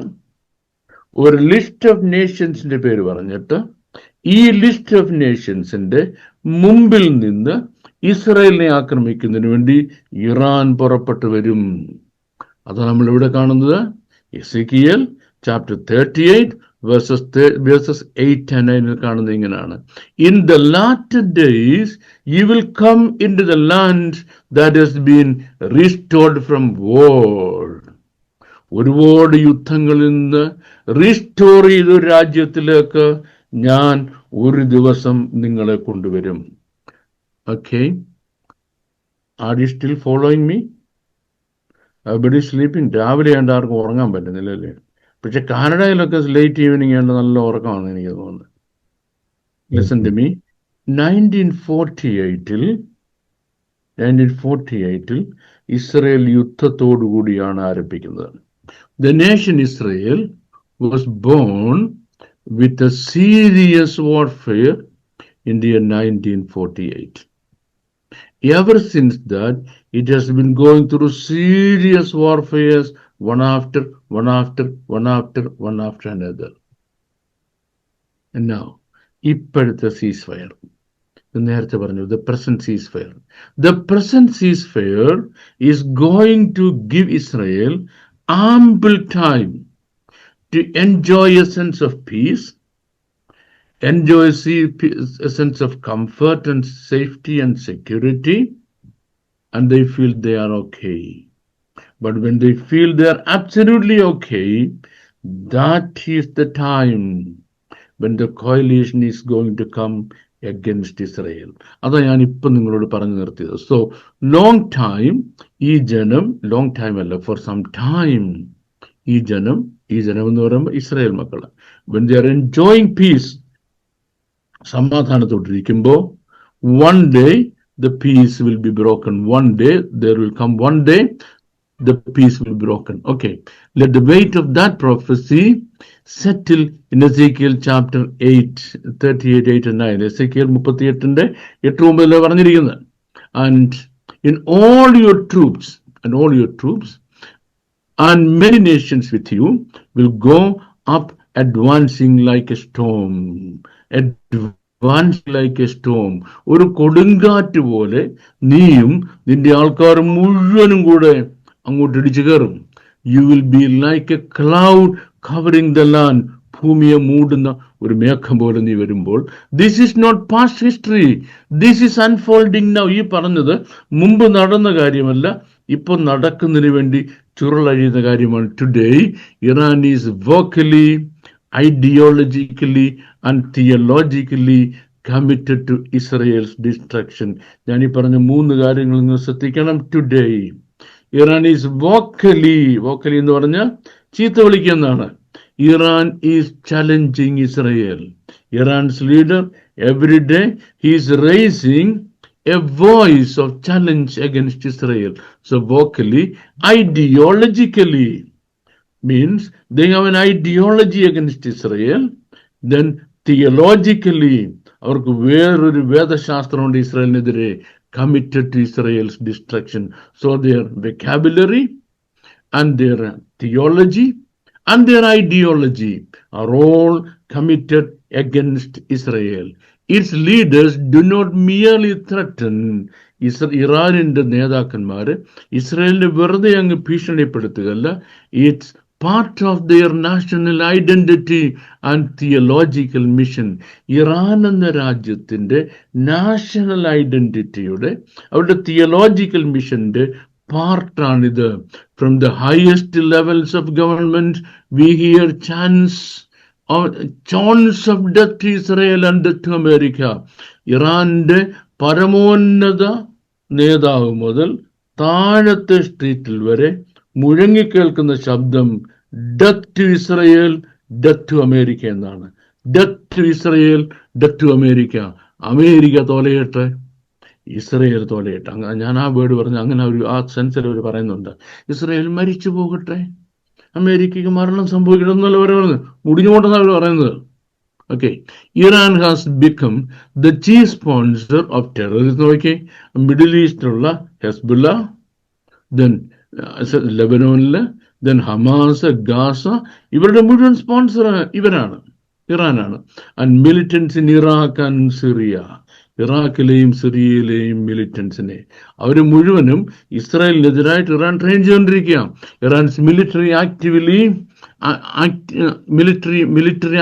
B: ഒരു ലിസ്റ്റ് ഓഫ് നേഷൻസിന്റെ പേര് പറഞ്ഞിട്ട് ഈ ലിസ്റ്റ് ഓഫ് നേഷൻസിന്റെ മുമ്പിൽ നിന്ന് ഇസ്രായേലിനെ ആക്രമിക്കുന്നതിന് വേണ്ടി ഇറാൻ പുറപ്പെട്ടു വരും. അതാണ് നമ്മൾ ഇവിടെ കാണുന്നത്. എസെക്കിയേൽ ചാപ്റ്റർ 38 വേഴ്സസ് 8 and 9 കാണുന്നത് ഇങ്ങനെയാണ്. In the latter days you will come into the land that has been restored from war. ഒരുപാട് യുദ്ധങ്ങളിൽ നിന്ന് റീസ്റ്റോർ ചെയ്തൊരു രാജ്യത്തിലേക്ക് ഞാൻ ഒരു ദിവസം നിങ്ങളെ കൊണ്ടുവരും. Okay, are you still following me? Everybody sleeping. രാവിലെ ആണ്ട് ആർക്കും ഉറങ്ങാൻ പറ്റുന്നില്ല അല്ലേ? പക്ഷെ കാനഡയിലൊക്കെ ലേറ്റ് ഈവനിങ് ആണ്ട് നല്ല ഉറക്കമാണ് എനിക്ക് തോന്നുന്നത്. Listen to me. 1948 ഇസ്രയേൽ യുദ്ധത്തോടുകൂടിയാണ് ആരംഭിക്കുന്നത്. The nation Israel was born with a serious warfare in the year 1948. Ever since that, it has been going through serious warfares, one after another. And now, ഇപ്പോഴത്തെ ceasefire. നേരത്തെ പറഞ്ഞു, the present ceasefire. The present ceasefire is going to give Israel ample time to enjoy a sense of peace, enjoy a sense of comfort and safety and security, and they feel they are okay. But when they feel they are absolutely okay, that is the time when the coalition is going to come against Israel. അതാ ഞാൻ ഇപ്പം നിങ്ങളോട് പറഞ്ഞു നിർത്തിയത്. So long time ഈ ജനം, long time അല്ല, for some time ഈ ജനം എന്ന് പറയുമ്പോൾ ഇസ്രായേൽ മക്കൾ, when they are enjoying peace, സമാധാനത്തോട്ടിരിക്കുമ്പോൾ one day the peace will be broken. One day there will come one day the peace will be broken. Okay, let the weight of that prophecy settle in Ezekiel chapter 8, 38, 8 and 9. Ezekiel 38 8 പറഞ്ഞിരിക്കുന്നത്. And in all your troops and many nations with you will go up advancing like a storm. ഒരു കൊടുങ്കാറ്റ് പോലെ നീയും നിന്റെ ആൾക്കാരും മുഴുവനും കൂടെ അങ്ങോട്ട് ഇടിച്ചു കയറും. You will be like a cloud covering the land. ഭൂമിയെ മൂടുന്ന ഒരു മേഘം പോലെ നീ വരുമ്പോൾ, this is not past history, this is unfolding now. ഈ പറഞ്ഞത് മുമ്പ് നടന്ന കാര്യമല്ല, ഇപ്പൊ നടക്കുന്നതിന് വേണ്ടി ചുരുളഴിയുന്ന കാര്യമാണ്. Today Iran is vocally, ideologically and theologically committed to Israel's destruction. ഞാൻ ഈ പറഞ്ഞ 3 കാര്യങ്ങൾ നിങ്ങൾ ശ്രദ്ധിക്കണം. ടുഡേ ഇറാൻ ഈസ് വോക്കലി എന്ന് പറഞ്ഞാൽ ചീത്ത വിളിക്കുന്നതാണ്. Iran is challenging Israel. Iran's leader every day he is raising a voice of challenge against Israel. So vocally, ideologically means they have an ideology against Israel. Then theologically, അവർക്ക് വേറൊരു വേദശാസ്ത്രമുണ്ട് ഇസ്രായേലിനെതിരെ, committed to Israel's destruction. So their vocabulary and their theology and their ideology are all committed against Israel. Its leaders do not merely threaten. ഇറാനിന്റെ നേതാക്കന്മാർ ഇസ്രായേലിനെ വെറുതെ അങ്ങ് ഭീഷണിപ്പെടുത്തുകയല്ല, it's part of their national identity and theological mission. Iran എന്ന രാജ്യത്തിന്റെ national ഐഡന്റിറ്റിയുടെ, അവരുടെ തിയോളജിക്കൽ മിഷന്റെ പാർട്ടാണിത്. From the highest levels of government we hear chants of death to Israel and death to America. ഇറാന്റെ പരമോന്നത നേതാവ് മുതൽ താഴത്തെ സ്ട്രീറ്റിൽ വരെ മുഴങ്ങിക്കേൾക്കുന്ന ശബ്ദം death to Israel, death to America എന്നാണ്. Death to Israel, death to America. America തോലയട്ടെ, ഇസ്രയേൽ തോലയട്ടെ. ഞാൻ ആ വേർഡ് പറഞ്ഞു, അങ്ങനെ ആ സെൻസിൽ അവർ പറയുന്നുണ്ട്. ഇസ്രയേൽ മരിച്ചു പോകട്ടെ, അമേരിക്കയ്ക്ക് മരണം സംഭവിക്കണം എന്നല്ല പറയുന്നത്, മുടിഞ്ഞുകൊണ്ടെന്നാണ് അവർ പറയുന്നത്. Okay, Iran has become the chief sponsor of terrorism. Okay, middle ഈസ്റ്റിലുള്ള ഹെസ്ബുള്ള, ദെൻ ലെബനോനില്, ദെൻ ഹമാസ്, ഗാസ, ഇവരുടെ മുഴുവൻ സ്പോൺസർ ഇറാനാണ്. And militants in Iraq and Syria, ഇറാഖിലെയും സിറിയയിലെയും മിലിറ്റൻസിനെ അവർ മുഴുവനും ഇസ്രായേലിനെതിരായിട്ട് ഇറാൻ ട്രെയിൻ ചെയ്തുകൊണ്ടിരിക്കുക. Iran's military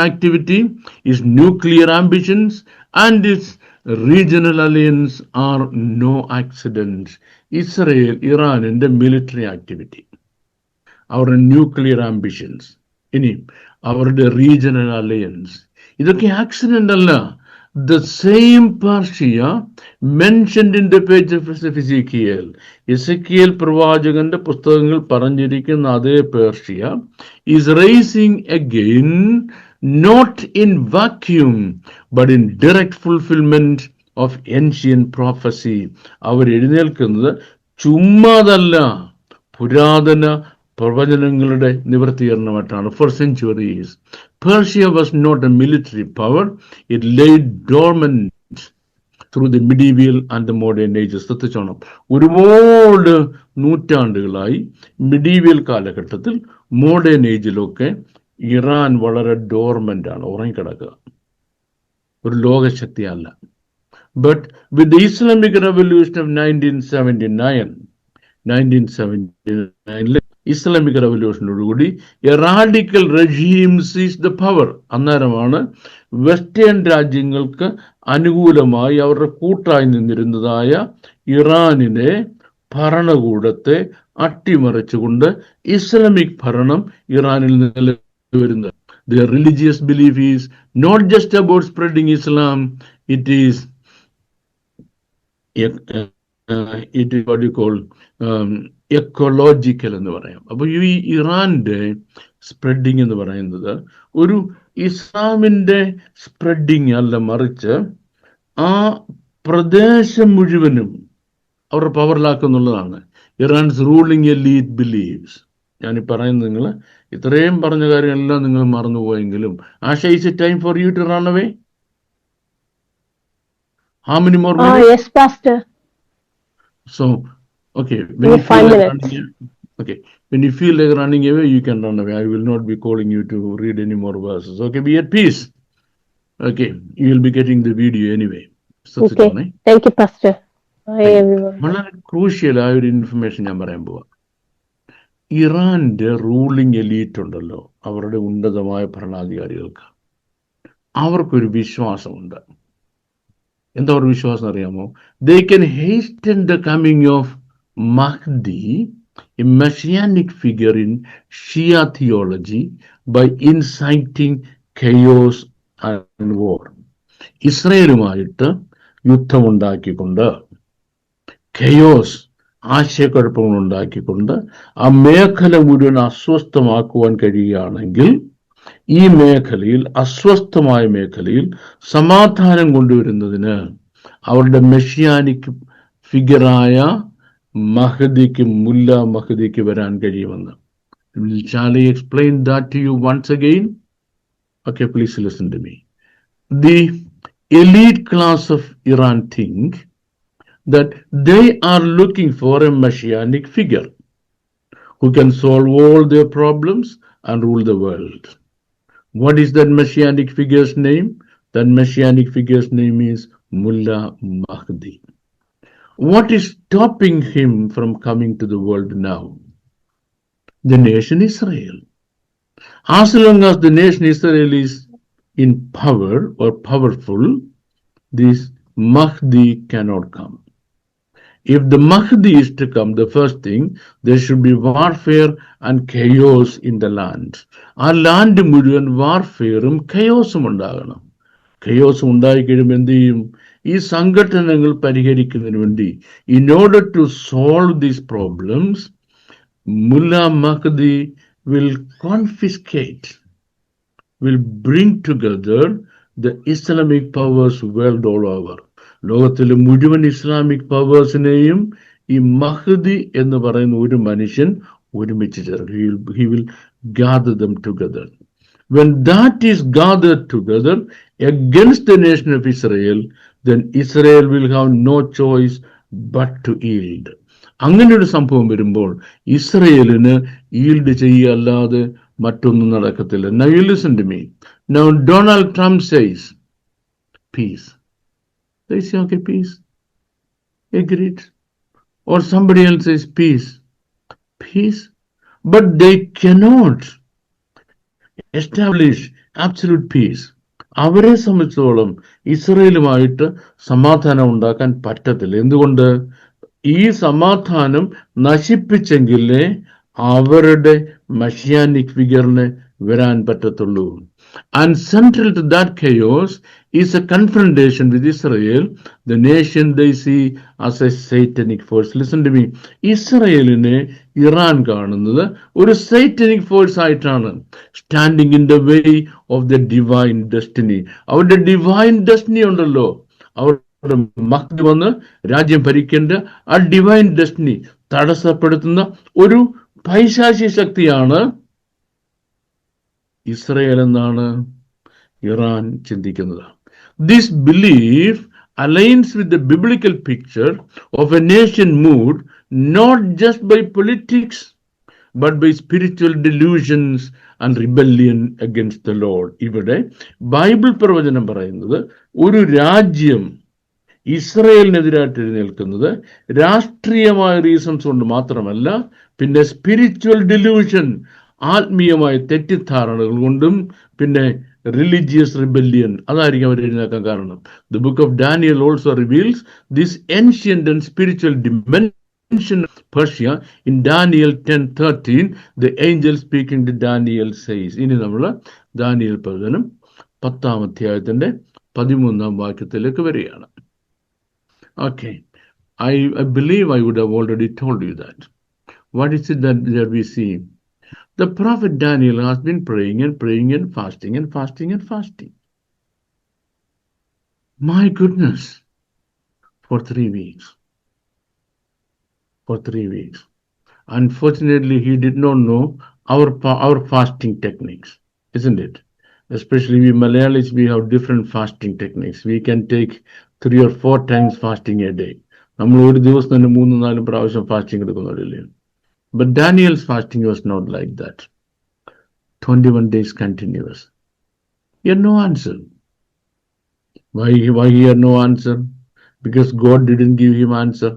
B: activity is nuclear ambitions and its regional alliance are no accident. ഇറാനിന്റെ മിലിറ്ററി ആക്ടിവിറ്റി, അവരുടെ ന്യൂക്ലിയർ ആംബിഷൻസ്, ഇനി അവരുടെ റീജിയണൽ അലയൻസ്, ഇതൊക്കെ ആക്സിഡന്റ് അല്ല. The same Persia mentioned in the page of Ezekiel പ്രവാചകന്റെ പുസ്തകങ്ങൾ പറഞ്ഞിരിക്കുന്ന അതേ Persia is rising again, not in vacuum but in direct fulfillment of ancient prophecy. അവർ എഴുന്നേൽക്കുന്നത് ചുമ്മാതല്ല, പുരാതന പ്രവചനങ്ങളുടെ നിവർത്തീകരണമായിട്ടാണ്. For centuries Persia was not a military power. It lay dormant through the medieval and the modern ages. ശ്രദ്ധിച്ചോണം, ഒരുപാട് നൂറ്റാണ്ടുകളായി medieval കാലഘട്ടത്തിൽ, modern ഏജിലൊക്കെ Iran വളരെ dormant ആണ്, ഉറങ്ങിക്കിടക്കുക, ഒരു ലോകശക്തിയല്ല. But with the Islamic revolution of 1979 Islamic റെവല്യൂഷനോടുകൂടി a radical regime seize the power. അന്നേരമാണ് വെസ്റ്റേൺ രാജ്യങ്ങൾക്ക് അനുകൂലമായി അവരുടെ കൂട്ടായി നിന്നിരുന്നതായ ഇറാനിനെ ഭരണകൂടത്തെ അട്ടിമറിച്ചുകൊണ്ട് ഇസ്ലാമിക് ഭരണം ഇറാനിൽ നിലവിലുന്നത്. Their religious belief is not just about spreading Islam, it is what you call ecological എന്ന് പറയാം. അപ്പൊ ഈ ഇറാന്റെ സ്പ്രെഡിങ് എന്ന് പറയുന്നത് ഒരു ഇസ്ലാമിന്റെ സ്പ്രെഡിങ് അല്ല, മറിച്ച് ആ പ്രദേശം മുഴുവനും അവർ പവറിലാക്കുന്നുള്ളതാണ്. Iran's ruling elite believes. ഞാനീ പറയുന്നത്, നിങ്ങൾ ഇത്രയും പറഞ്ഞ കാര്യങ്ങളെല്ലാം നിങ്ങൾ മറന്നുപോയെങ്കിലും, Asha, is it time for you to run away? How many more minutes?
D: Yes, Pastor.
B: So, okay. When you feel like running away, you can run away. I will not be calling you to read any more verses. Okay, be at peace. Okay, you will be getting the video anyway.
D: Okay, thank you, Pastor. Hi, everyone.
B: വളരെ crucial ആയ ഒരു information ഞാൻ പറയാൻ പോവാ. ഇറാന്റെ ruling elite ഉണ്ടല്ലോ, അവരുടെ ഉന്നതമായ ഭരണാധികാരികൾക്ക് അവർക്കൊരു വിശ്വാസമുണ്ട്. എന്താ ഒരു വിശ്വാസം അറിയാമോ? They can hasten the coming of Mahdi, a messianic figure in Shia theology, by inciting chaos and war. ഇസ്രയേലുമായിട്ട് യുദ്ധമുണ്ടാക്കിക്കൊണ്ട്, കെയോസ്, ആശയക്കുഴപ്പങ്ങൾ ഉണ്ടാക്കിക്കൊണ്ട് ആ മേഖല മുഴുവൻ അസ്വസ്ഥമാക്കുവാൻ കഴിയുകയാണെങ്കിൽ, ഈ മേഖലയിൽ, അസ്വസ്ഥമായ മേഖലയിൽ സമാധാനം കൊണ്ടുവരുന്നതിന് അവരുടെ മെഷിയാനിക് ഫിഗറായ മഹദിക്ക്, മുല്ല മഹദിക്ക് വരാൻ കഴിയുമെന്ന്. Shall I explain that to you once again? Okay, please listen to me. The elite class of Iran think that they are looking for a messianic figure who can solve all their problems and rule the world. What is that messianic figure's name? That messianic figure's name is Mullah Mahdi. What is stopping him from coming to the world now? The nation Israel. As long as the nation Israel is in power or powerful, this Mahdi cannot come. If the Mahdi is to come, the first thing, there should be warfare and chaos in the land. ആ land മുഴുവൻ വാർഫെയറും കയോസും ഉണ്ടാകണം. Chaos ഉണ്ടായി കഴിയുമ്പോൾ എന്ത് ചെയ്യും? ഈ സംഘടനകൾ പരിഹരിക്കുന്നതിന് വേണ്ടി, in order to solve these problems, Mullah Mahdi will confiscate, will bring together the Islamic powers world all over. ലോകത്തിലെ മുഴുവൻ ഇസ്ലാമിക് പവേഴ്സിനെയും ഈ മഹ്ദി എന്ന് പറയുന്ന ഒരു മനുഷ്യൻ ഒരുമിച്ച് ചേർക്കും. He will gather them together. When that is gathered together against the nation of Israel, then Israel will have no choice but to yield. അങ്ങനെ ഒരു സംഭവം വരുമ്പോൾ ഇസ്രയേലിന് ഈൽഡ് ചെയ്യല്ലാതെ മറ്റൊന്നും നടക്കത്തില്ല. Now you listen to me. Now Donald Trump says peace. They say, okay, peace. Agreed. Or somebody else says peace. Peace. But they cannot establish absolute peace. അവരെ സംബന്ധിച്ചോളം ഇസ്രയേലുമായിട്ട് സമാധാനം ഉണ്ടാക്കാൻ പറ്റത്തില്ല. എന്തുകൊണ്ട്? ഈ സമാധാനം നശിപ്പിച്ചെങ്കിലേ അവരുടെ മഷിയാനിക് ഫിഗറിന് വരാൻ പറ്റത്തുള്ളൂ. And central to that chaos is a confrontation with Israel, the nation they see as a satanic force. Listen to me. ഇസ്രയേലിനെ ഇറാൻ കാണുന്നത് ഒരു satanic force ആയിട്ടാണ്. Standing in the way of the divine destiny. അവരുടെ divine destiny ഉണ്ടല്ലോ, അവരുടെ Mahdi വന്ന് രാജ്യം ഭരിക്കേണ്ട ആ divine destiny തടസ്സപ്പെടുത്തുന്ന ഒരു പൈശാചിക ശക്തിയാണ് ഇസ്രയേൽ എന്നാണ് ഇറാൻ ചിന്തിക്കുന്നത്. This belief aligns with the biblical picture of a nation moved not just by politics but by spiritual delusions and rebellion against the Lord. ഇവിടെ ബൈബിൾ പ്രവചനം പറയുന്നത് ഒരു രാജ്യം ഇസ്രയേലിനെതിരായിട്ട് എഴുന്നേൽക്കുന്നത് രാഷ്ട്രീയമായ റീസൺസ് കൊണ്ട് മാത്രമല്ല, പിന്നെ സ്പിരിച്വൽ ഡെലൂഷൻ, ആത്മീയമായ തെറ്റിദ്ധാരണകൾ കൊണ്ടും, പിന്നെ റിലീജിയസ് റിബല്യൻ, അതായിരിക്കും അവർ എഴുന്നേക്കാൻ കാരണം. The book of Daniel also reveals this ancient and spiritual dimension of Persia. In Daniel 10:13, the angel speaking to Daniel says, ഇനി നമ്മൾ ദാനിയേൽ പ്രവചനം 10-ാം അധ്യായത്തിന്റെ 13-ാം വാക്യത്തിലേക്ക് വരികയാണ്. Okay, I believe I would have already told you that. What is it that we see? The prophet Daniel has been praying and praying and fasting and fasting and fasting. My goodness, for 3 weeks. For 3 weeks. Unfortunately, he did not know our fasting techniques, isn't it? Especially we Malayalis, we have different fasting techniques. We can take 3 or 4 times fasting a day. നമ്മൾ ഒരു ദിവസം തന്നെ 3-4 പ്രാവശ്യം fasting എടുക്കുന്നില്ലേ? But Daniel's fasting was not like that. 21 days continuous. He had no answer. Why he had no answer? Because God didn't give him answer.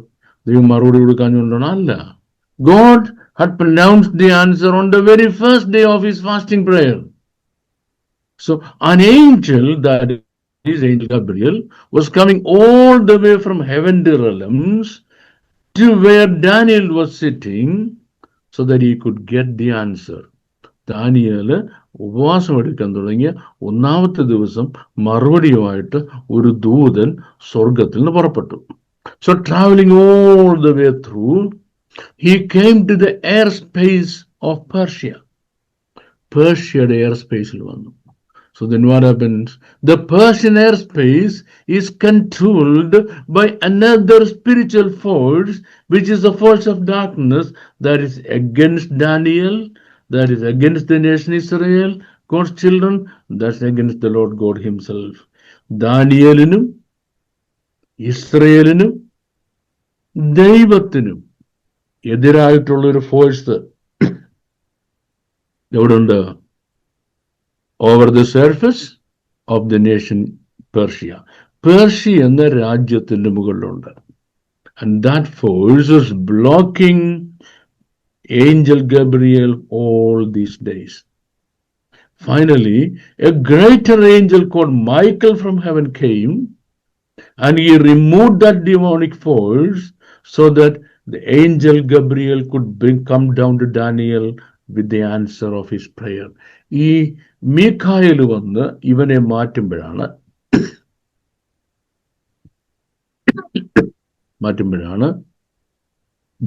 B: God had pronounced the answer on the very first day of his fasting prayer. So an angel, that is Angel Gabriel, was coming all the way from heavenly realms to where Daniel was sitting so that he could get the answer. Daniel ഉപവാസം എടുക്കാൻ തുടങ്ങിയ ഒന്നാമത്തെ ദിവസം മറുപടിയുമായിട്ട് ഒരു ദൂതൻ സ്വർഗത്തിൽ നിന്ന് പുറപ്പെട്ടു. So traveling all the way through, he came to the airspace of Persia. പേർഷ്യയുടെ എയർസ്പേസിൽ വന്നു. So then what happens? The Persian airspace is controlled by another spiritual force, which is the force of darkness that is against Daniel, that is against the nation Israel, God's children, that's against the Lord God himself. ദാനിയേലിനും ഇസ്രയേലിനും ദൈവത്തിനും എതിരായിട്ടുള്ളൊരു force എവിടെ ഉണ്ട്? Over the surface of the nation Persia. Persia എന്ന രാജ്യത്തിന്റെ മുകളിലുണ്ട്. And that force is blocking Angel Gabriel all these days. Finally, a greater angel called Michael from heaven came and he removed that demonic force so that the angel Gabriel could come down to Daniel with the answer of his prayer. ഈ മീഖായേൽ വന്ന് ഇവനെ മാറ്റുമ്പോഴാണ്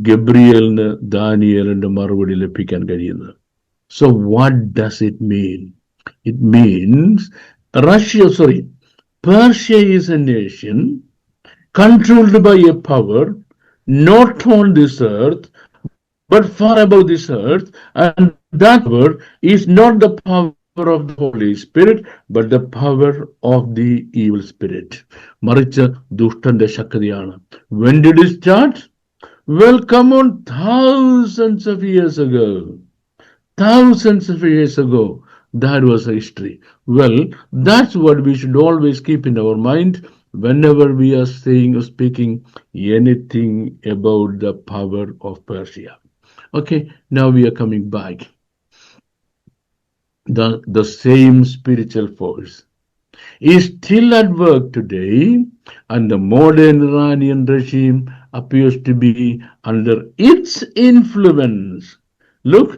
B: ഗബ്രിയേലിന് ദാനിയേലിന്റെ മറുപടി ലഭിക്കാൻ കഴിയുന്നത്. So what does it mean? It means Persia is a nation controlled by a power not on this earth but far above this earth, and that power is not the power of the Holy Spirit but the power of the evil spirit. മറിച്ച് ദുഷ്ടന്റെ ശക്തിയാണ്. When did it start? Well, come on, thousands of years ago. That was history. Well, that's what we should always keep in our mind whenever we are saying or speaking anything about the power of Persia. Okay, now we are coming back. The same spiritual force is still at work today, and the modern Iranian regime appears to be under its influence. Look,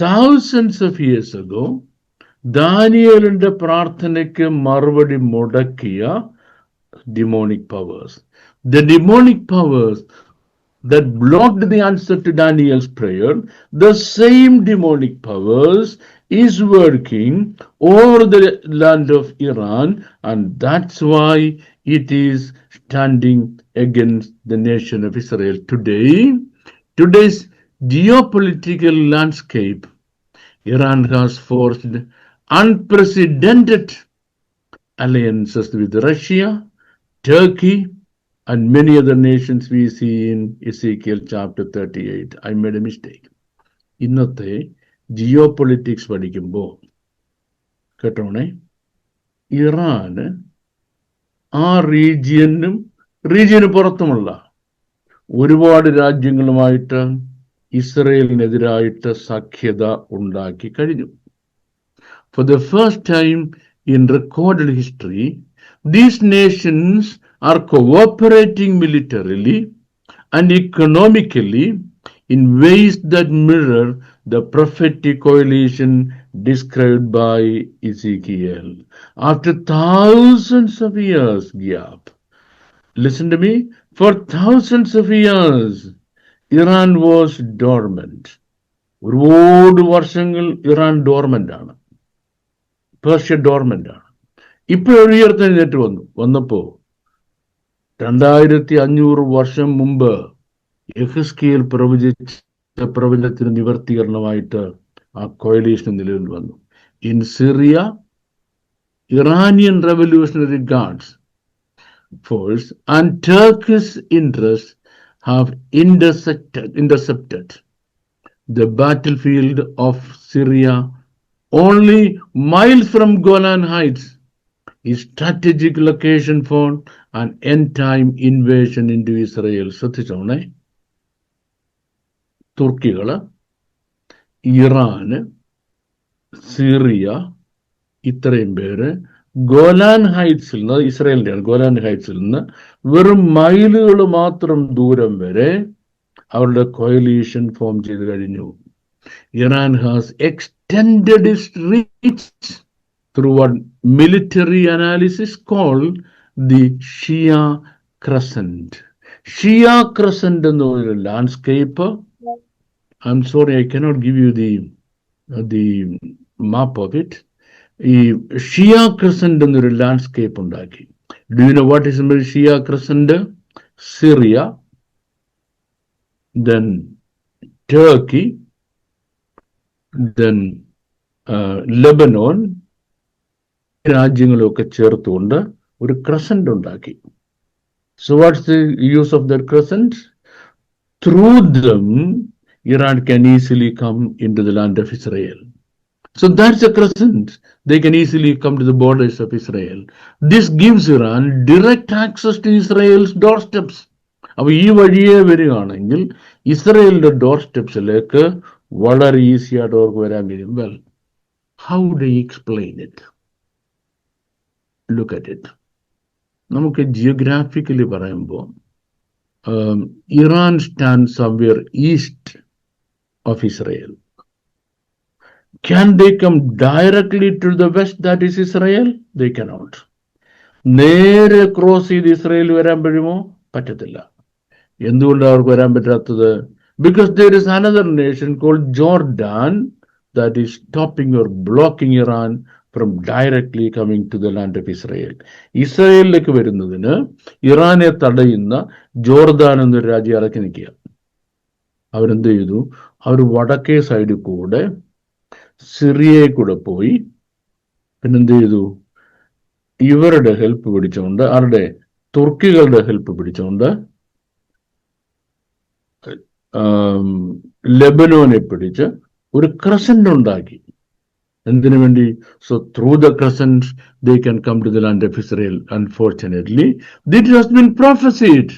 B: thousands of years ago, ദാനിയേലിന്റെ പ്രാർത്ഥനയ്ക്ക് മറുപടി മുടക്കിയ demonic powers. The demonic powers that blocked the answer to Daniel's prayer, the same demonic powers is working over the land of Iran, and that's why it is standing against the nation of Israel today. Today's geopolitical landscape, Iran has forged unprecedented alliances with Russia, Turkey, and many other nations we see in Ezekiel chapter 38. I made a mistake. ഇന്നത്തെ Jio politics പഠിക്കുമ്പോൾ കേട്ടോണേ, ഇറാന് ആ റീജിയന് പുറത്തുമുള്ള ഒരുപാട് രാജ്യങ്ങളുമായിട്ട് ഇസ്രയേലിനെതിരായിട്ട് സഖ്യത ഉണ്ടാക്കി കഴിഞ്ഞു. For the first time in recorded history, these nations are cooperating militarily and economically in ways that mirror the prophetic coalition described by Ezekiel. After thousands of years gap, listen to me, for thousands of years, Iran was dormant. ഒരുപാട് വർഷങ്ങൾ Iran dormant ആണ്, Persia dormant ആണ്. ഇപ്പൊ ഉയർത്തെഴുന്നേറ്റ് വന്നപ്പോ 2500 വർഷം മുമ്പ് യെഹെസ്കേൽ പ്രവചിച്ച പ്രവചനത്തിന് നിവർത്തീകരണമായിട്ട് ആ കോയലീഷൻ നിലവിൽ വന്നു. In Syria, Iranian Revolutionary Guards force and Turkish interests have intercepted the battlefield of Syria only miles from Golan Heights, a strategic location for an end-time invasion into Israel. ശ്രദ്ധിച്ചോണേ, തുർക്കികള് Iran, Syria, ഇത്രയും പേര് Golan ഹൈറ്റ്സിൽ നിന്ന്, ഇസ്രായേലിന്റെയാണ്, Golan ഹൈറ്റ്സിൽ നിന്ന് വെറും മൈലുകൾ മാത്രം ദൂരം വരെ അവരുടെ coalition form ചെയ്ത് കഴിഞ്ഞു. Iran has extended its reach through what military analysis called the Shia crescent. Shia crescent എന്ന് പറയുന്ന landscape, I'm sorry I cannot give you the map of it. ഈ ഷിയ ക്രസന്റ് എന്നൊരു landscape ഉണ്ടാക്കി. Do you know what is Shia crescent? Syria, then Turkey, then Lebanon, രാജ്യങ്ങളൊക്കെ ചേർത്തുകൊണ്ട് ഒരു crescent ഉണ്ടാക്കി. So what's the use of that crescent? Through them, Iran can easily come into the land of Israel. So that's a crescent. They can easily come to the borders of Israel. This gives Iran direct access to Israel's doorsteps. അപ്പൊ ഈ വഴിയെ വരികയാണെങ്കിൽ ഇസ്രയേലിന്റെ door സ്റ്റെപ്സിലേക്ക് വളരെ easy ആയിട്ട് അവർക്ക് വരാൻ കഴിയും. Well, how do you explain it? Look at it. നമുക്ക് ജിയോഗ്രാഫിക്കലി പറയുമ്പോൾ Iran stand somewhere east of Israel. Can they come directly to the west, that is Israel? They cannot. നേരെ ക്രോസ് ചെയ്ത് Israel വരാൻ കഴിയുമോ? പറ്റത്തില്ല. എന്തുകൊണ്ടാണ് അവർക്ക് വരാൻ പറ്റാത്തത്? Because there is another nation called Jordan that is stopping or blocking Iran from directly coming to the land of Israel. ഇസ്രയേലിലേക്ക് വരുന്നതിന് ഇറാനെ തടയുന്ന ജോർദാൻ എന്നൊരു രാജ്യം ഇറക്കി നിൽക്കുക. അവരെന്ത് ചെയ്തു? അവർ വടക്കേ സൈഡിൽ കൂടെ സിറിയയിൽ കൂടെ പോയി, പിന്നെന്ത് ചെയ്തു? ഇവരുടെ ഹെൽപ്പ് പിടിച്ചുകൊണ്ട്, ആരുടെ? തുർക്കികളുടെ ഹെൽപ്പ് പിടിച്ചുകൊണ്ട് ലെബനോനെ പിടിച്ച് ഒരു ക്രസന്റ് ഉണ്ടാക്കി. എന്തിനു വേണ്ടി? So through the crescent they can come to the land of Israel. Unfortunately this has been prophesied.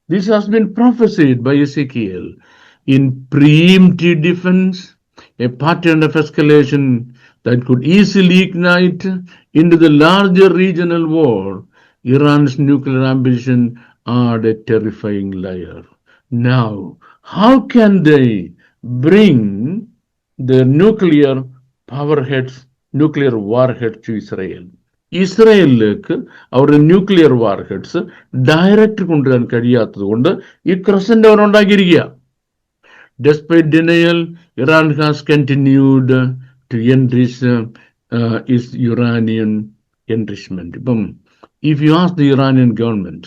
B: This has been prophesied by Ezekiel in preemptive defense, a pattern of escalation that could easily ignite into the larger regional war. Iran's nuclear ambition are a terrifying liar. Now, how can they bring their nuclear warheads to Israel? ഇസ്രയേലിലേക്ക് അവരുടെ nuclear warheads direct കൊണ്ടുവരാൻ കഴിയാത്തത് കൊണ്ട് ഈ crescent our ഉണ്ടാക്കിയിരിക്കുക. Despite denial, Iran has continued to enrich its uranium enrichment. If you ask the Iranian government,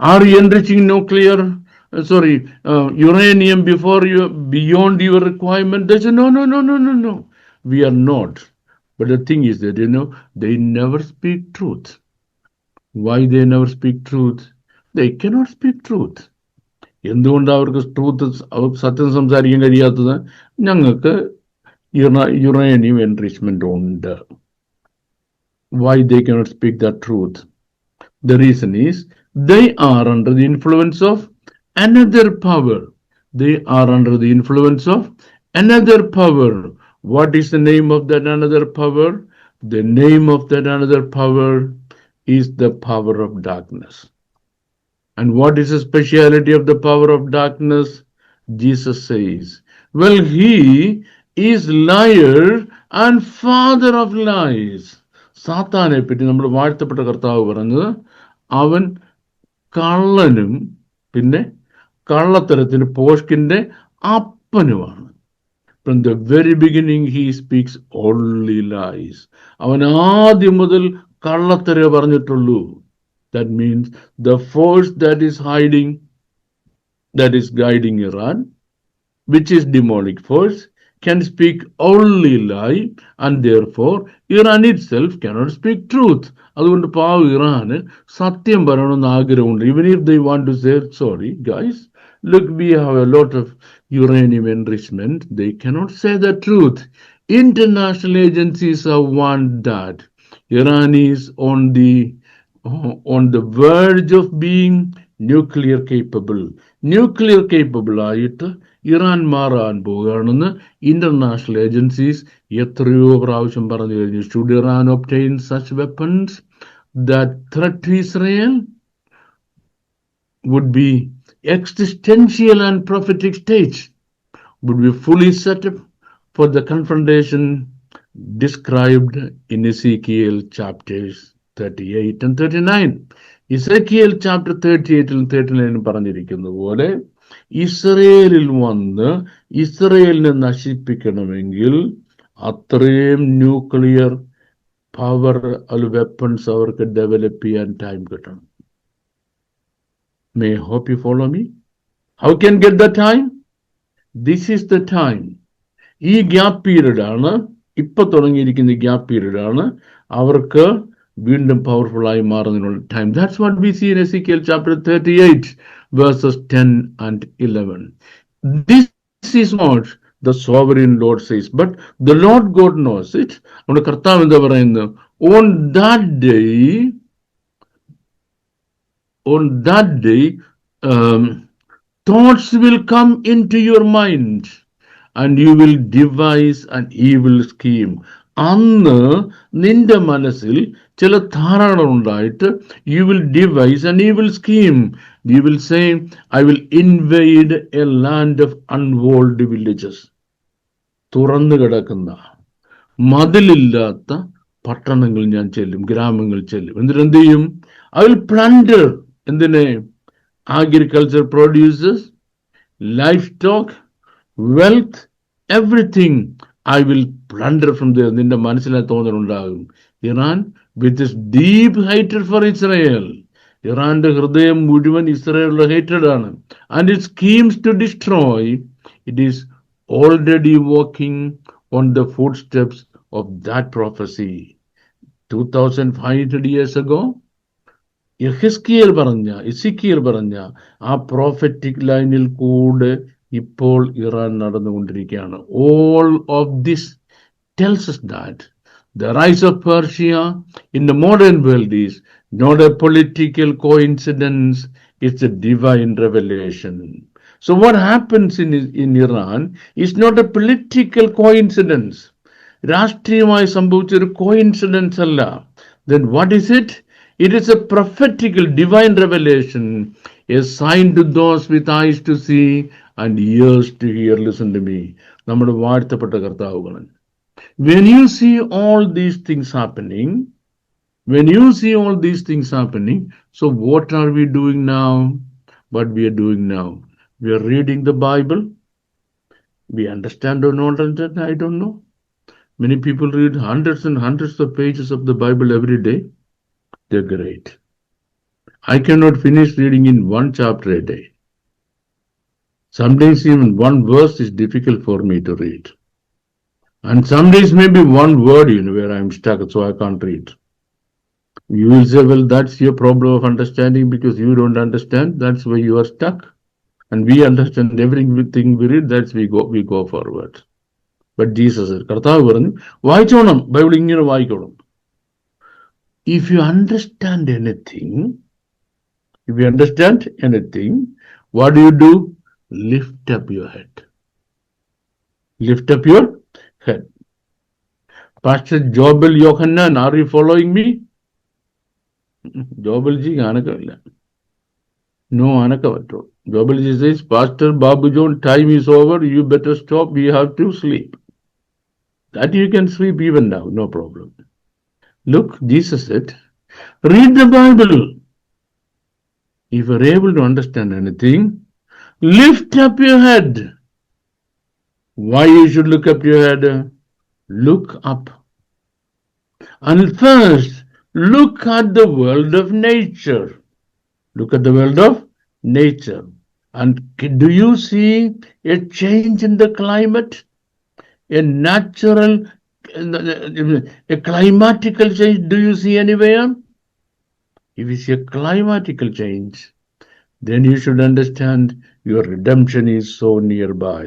B: are you enriching uranium beyond your requirement? They say, no, we are not. But the thing is that, they never speak truth. Why they never speak truth? They cannot speak truth. എന്തുകൊണ്ടാണ് അവർക്ക് truth, അവർക്ക് സത്യം സംസാരിക്കാൻ കഴിയാത്തത്? ഞങ്ങൾക്ക് uranium enrichment ഉണ്ട്. Why they cannot speak the truth? The reason is they are under the influence of another power. They are under the influence of another power. What is the name of that another power? The name of that another power is the power of darkness. And what is the speciality of the power of darkness? Jesus says, well, he is liar and father of lies. സാത്താനെ പറ്റി നമ്മുടെ വാഴ്ത്തപ്പെട്ട കർത്താവ് പറഞ്ഞത്, അവൻ കള്ളനും പിന്നെ കള്ളത്തരത്തിന് പോഷ്കിന്റെ അപ്പനുമാണ്. From the very beginning he speaks only lies. അവൻ ആദ്യം മുതൽ കള്ളത്തരേ പറഞ്ഞിട്ടുള്ളൂ. That means the force that is guiding Iran, which is demonic force, can speak only lie, and therefore Iran itself cannot speak truth. അതുകൊണ്ട് പാവ ഇറാന് സത്യം പറയണമെന്ന് ആഗ്രഹമുണ്ട്. Even if they want to say, sorry guys, look, we have a lot of uranium enrichment, they cannot say the truth. International agencies have warned that Iran is on the verge of being nuclear capable. Nuclear capable ആയിട്ട് Iran മാറാൻ പോവുകയാണെന്ന് international agencies എത്രയോ പ്രാവശ്യം പറഞ്ഞു കഴിഞ്ഞു. Should Iran obtain such weapons that threat to Israel would be existential and prophetic stage, would be fully set up for the confrontation described in Ezekiel chapters 38 and 39. Ezekiel chapter 38 and 39 പറഞ്ഞിരിക്കുന്ന പോലെ ഇസ്രയേലിൽ വന്ന് ഇസ്രയേലിനെ നശിപ്പിക്കണമെങ്കിൽ അത്രയും nuclear power weapons അവർക്ക് develop ചെയ്യാൻ time കിട്ടണം. May I hope you follow me? How can get the time? This is the time. ഈ ഗ്യാപ്പ് പീരീഡ് ആണ്, ഇപ്പൊ തുടങ്ങിയിരിക്കുന്ന ഗ്യാപ്പ് പീരീഡ് ആണ് അവർക്ക് വീണ്ടും പവർഫുൾ ആയി മാറുന്നതിനുള്ള time. That's what we see in Ezekiel chapter 38 verses 10 and 11. This is what the sovereign Lord says, but the Lord God knows it. നമ്മുടെ കർത്താവ് എന്താ പറയുന്നത്? On that day, thoughts will come into your mind and you will devise an evil scheme. അന്ന് നിന്റെ മനസ്സിൽ ചില ധാരണകൾ ഉണ്ടായിട്ട് you will devise an evil scheme. You will say, I will invade a land of unwalled villages. തുറന്നു കിടക്കുന്ന മതിലില്ലാത്ത പട്ടണങ്ങൾ ഞാൻ ചെല്ലും, ഗ്രാമങ്ങൾ ചെല്ലും. എന്നിട്ട് എന്ത് ചെയ്യും? I will plunder. എന്തിനെ? Agriculture produces, livestock, wealth, everything I will plunder from there. നിന്റെ മനസ്സിലെ തോന്നലുണ്ടാകും. Iran with this deep hatred for Israel. ഇറാന്റെ ഹൃദയം മുഴുവൻ ഇസ്രായേലിന്റെ hatred ആണ്. And it schemes to destroy. It is already walking on the footsteps of that prophecy. 2500 years ago, Ezekiel പറഞ്ഞ ആ പ്രോഫറ്റിക് ലൈനിൽ കൂടെ ഇപ്പോൾ ഇറാൻ നടന്നുകൊണ്ടിരിക്കുകയാണ്. All of this tells us that the rise of Persia in the modern world is not a political coincidence, it's a divine revelation. So what happens in Iran is not a political coincidence. രാഷ്ട്രീയമായി സംഭവിച്ച ഒരു coincidence അല്ല. Then what is it? It is a prophetical divine revelation, a sign to those with eyes to see and ears to hear. Listen to me. നമ്മുടെ വാഴ്ത്തപ്പെട്ട കർത്താവുകൾ, when you see all these things happening, so what are we doing now? What we are doing now? We are reading the Bible. We understand or not understand, I don't know. Many people read hundreds and hundreds of pages of the Bible every day. They're great. I cannot finish reading in one chapter a day. Some days even one verse is difficult for me to read. And some days maybe one word, where I'm stuck, so I can't read. You will say, well, that's your problem of understanding because you don't understand. That's why you are stuck. And we understand everything we read, that's we go forward. But Jesus said, കർത്താവ് പറഞ്ഞു, വായിച്ചോണം, Bible ഇങ്ങനെ വായിക്കണം. If you understand anything, what do? Lift up your head. Lift up your head. Pastor Jobel Yohanan, are you following me? Jobel ji anakavilla. No anakavatro. Jobel ji says, Pastor Babu John, time is over. You better stop. We have to sleep. That you can sleep even now, no problem. Look, Jesus said, read the Bible. If you're able to understand anything, lift up your head. Why you should look up your head? Look up. And first, look at the world of nature. Look at the world of nature. And do you see a change in the climate? A natural, a climatical change, do you see anywhere? If you see a climatical change, then you should understand your redemption is so nearby.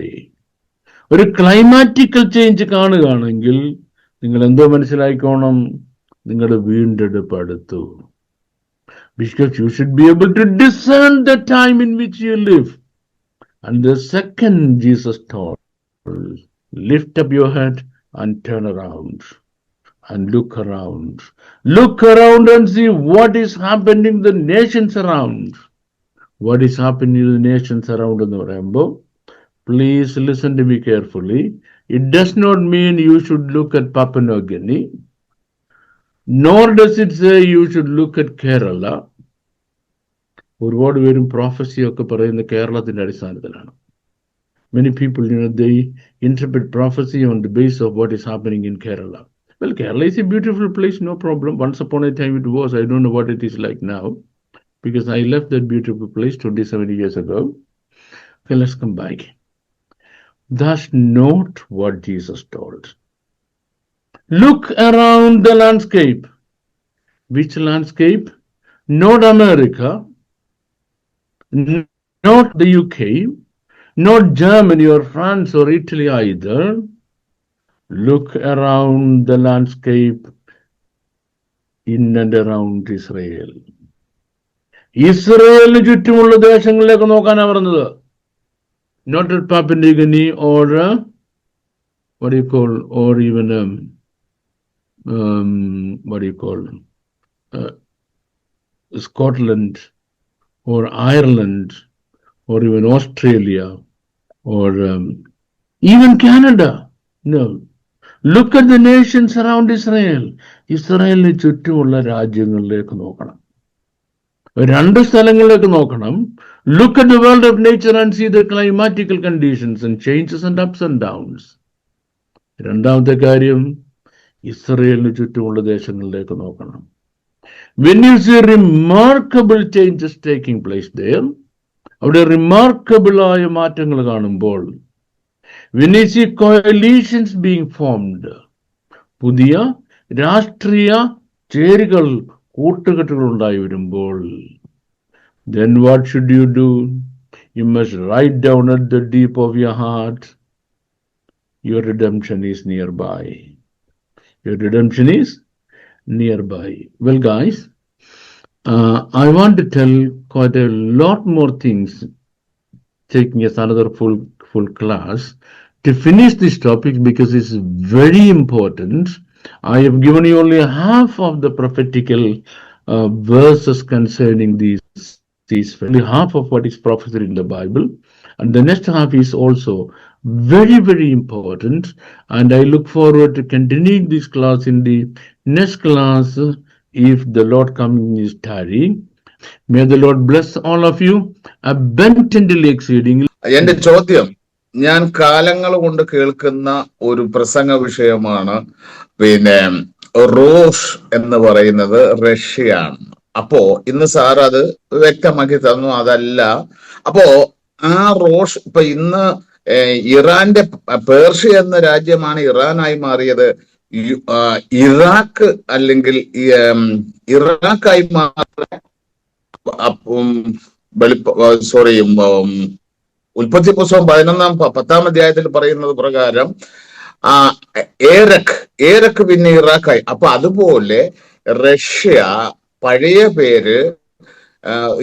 B: ഒരു climatical change കാണുകയാണെങ്കിൽ നിങ്ങൾ എന്തോ മനസ്സിലായിക്കോണം, നിങ്ങളുടെ വീണ്ടെടുപ്പ് അടുത്തു. Because you should be able to discern the time in which you live. And the second Jesus told, lift up your head and turn around and look around. Look around and see what is happening in the nations around. What is happening in the nations around എന്ന് പറയുമ്പോൾ, please listen to me carefully. It does not mean you should look at Papua New Guinea, nor does it say you should look at Kerala. ഒരുപാട് പേരും prophecy ഒക്കെ പറയുന്ന കേരളത്തിന്റെ അടിസ്ഥാനത്തിലാണ്. Many people, they interpret prophecy on the basis of what is happening in Kerala. Well, Kerala is a beautiful place, no problem. Once upon a time it was. I don't know what it is like now, because I left that beautiful place 27 years ago. Okay, let's come back. That's not what Jesus told. Look around the landscape. Which landscape? Not America, not the UK, not Germany or France or Italy either. Look around the landscape in and around Israel. ഇസ്രയേലിന് ചുറ്റുമുള്ള ദേശങ്ങളിലേക്ക് നോക്കാനാണ് പറഞ്ഞത്. Not at Papua New Guinea or what do you call, or even what do you call, Scotland or Ireland or even Australia or even Canada. No. Look at the nations around Israel. ഇസ്രായേലിന് ചുറ്റുമുള്ള രാജ്യങ്ങളിലേക്ക് നോക്കണം. രണ്ട് സ്ഥലങ്ങളിലേക്ക് നോക്കണം. Look at the world of nature and see the climatical conditions and changes and ups and downs. രണ്ടാമത്തെ കാര്യം, ഇസ്രായേലിന് ചുറ്റുമുള്ള ദേശങ്ങളിലേക്ക് നോക്കണം. When you see remarkable changes taking place there, അവിടെ remarkable ആയ മാറ്റങ്ങൾ കാണുമ്പോൾ, when you see coalitions being formed, പുതിയ രാഷ്ട്രീയ ചേരികൾ, കൂട്ടുകെട്ടുകൾ ഉണ്ടായി വരുമ്പോൾ, then what should you do? You must write down at the deep of your heart, your redemption is nearby. Your redemption is nearby. Well, guys, I want to tell quite a lot more things, taking us another full class to finish this topic, because it's very important. I have given you only half of the prophetical verses concerning these only half of what is prophesied in the Bible, and the next half is also very, very important, and I look forward to continuing this class in the next class if the Lord coming is tarrying. May the Lord bless all of you abundantly exceedingly.
E: എന്റെ ചോദ്യം, ഞാൻ കാലങ്ങൾ കൊണ്ട് കേൾക്കുന്ന ഒരു പ്രസംഗ വിഷയമാണ് റോഷ് എന്ന് പറയുന്നത് റഷ്യയാണ്. അപ്പോ ഇന്ന് സാർ അത് വ്യക്തമാക്കി തന്നു, അതല്ല. അപ്പോ ആ റോഷ് ഇപ്പൊ ഇന്ന് ഇറാന്റെ പേർഷ്യ എന്ന രാജ്യമാണ് ഇറാനായി മാറിയത്. ഇറാഖ് അല്ലെങ്കിൽ ഇറാഖായി മാറിയ ഉൽപ്പത്തി പുസ്തകം 10-ാം അധ്യായത്തിൽ പറയുന്നത് പ്രകാരം ഏറക്ക് പിന്നെ ഇറാഖായി. അപ്പൊ അതുപോലെ റഷ്യ പഴയ പേര്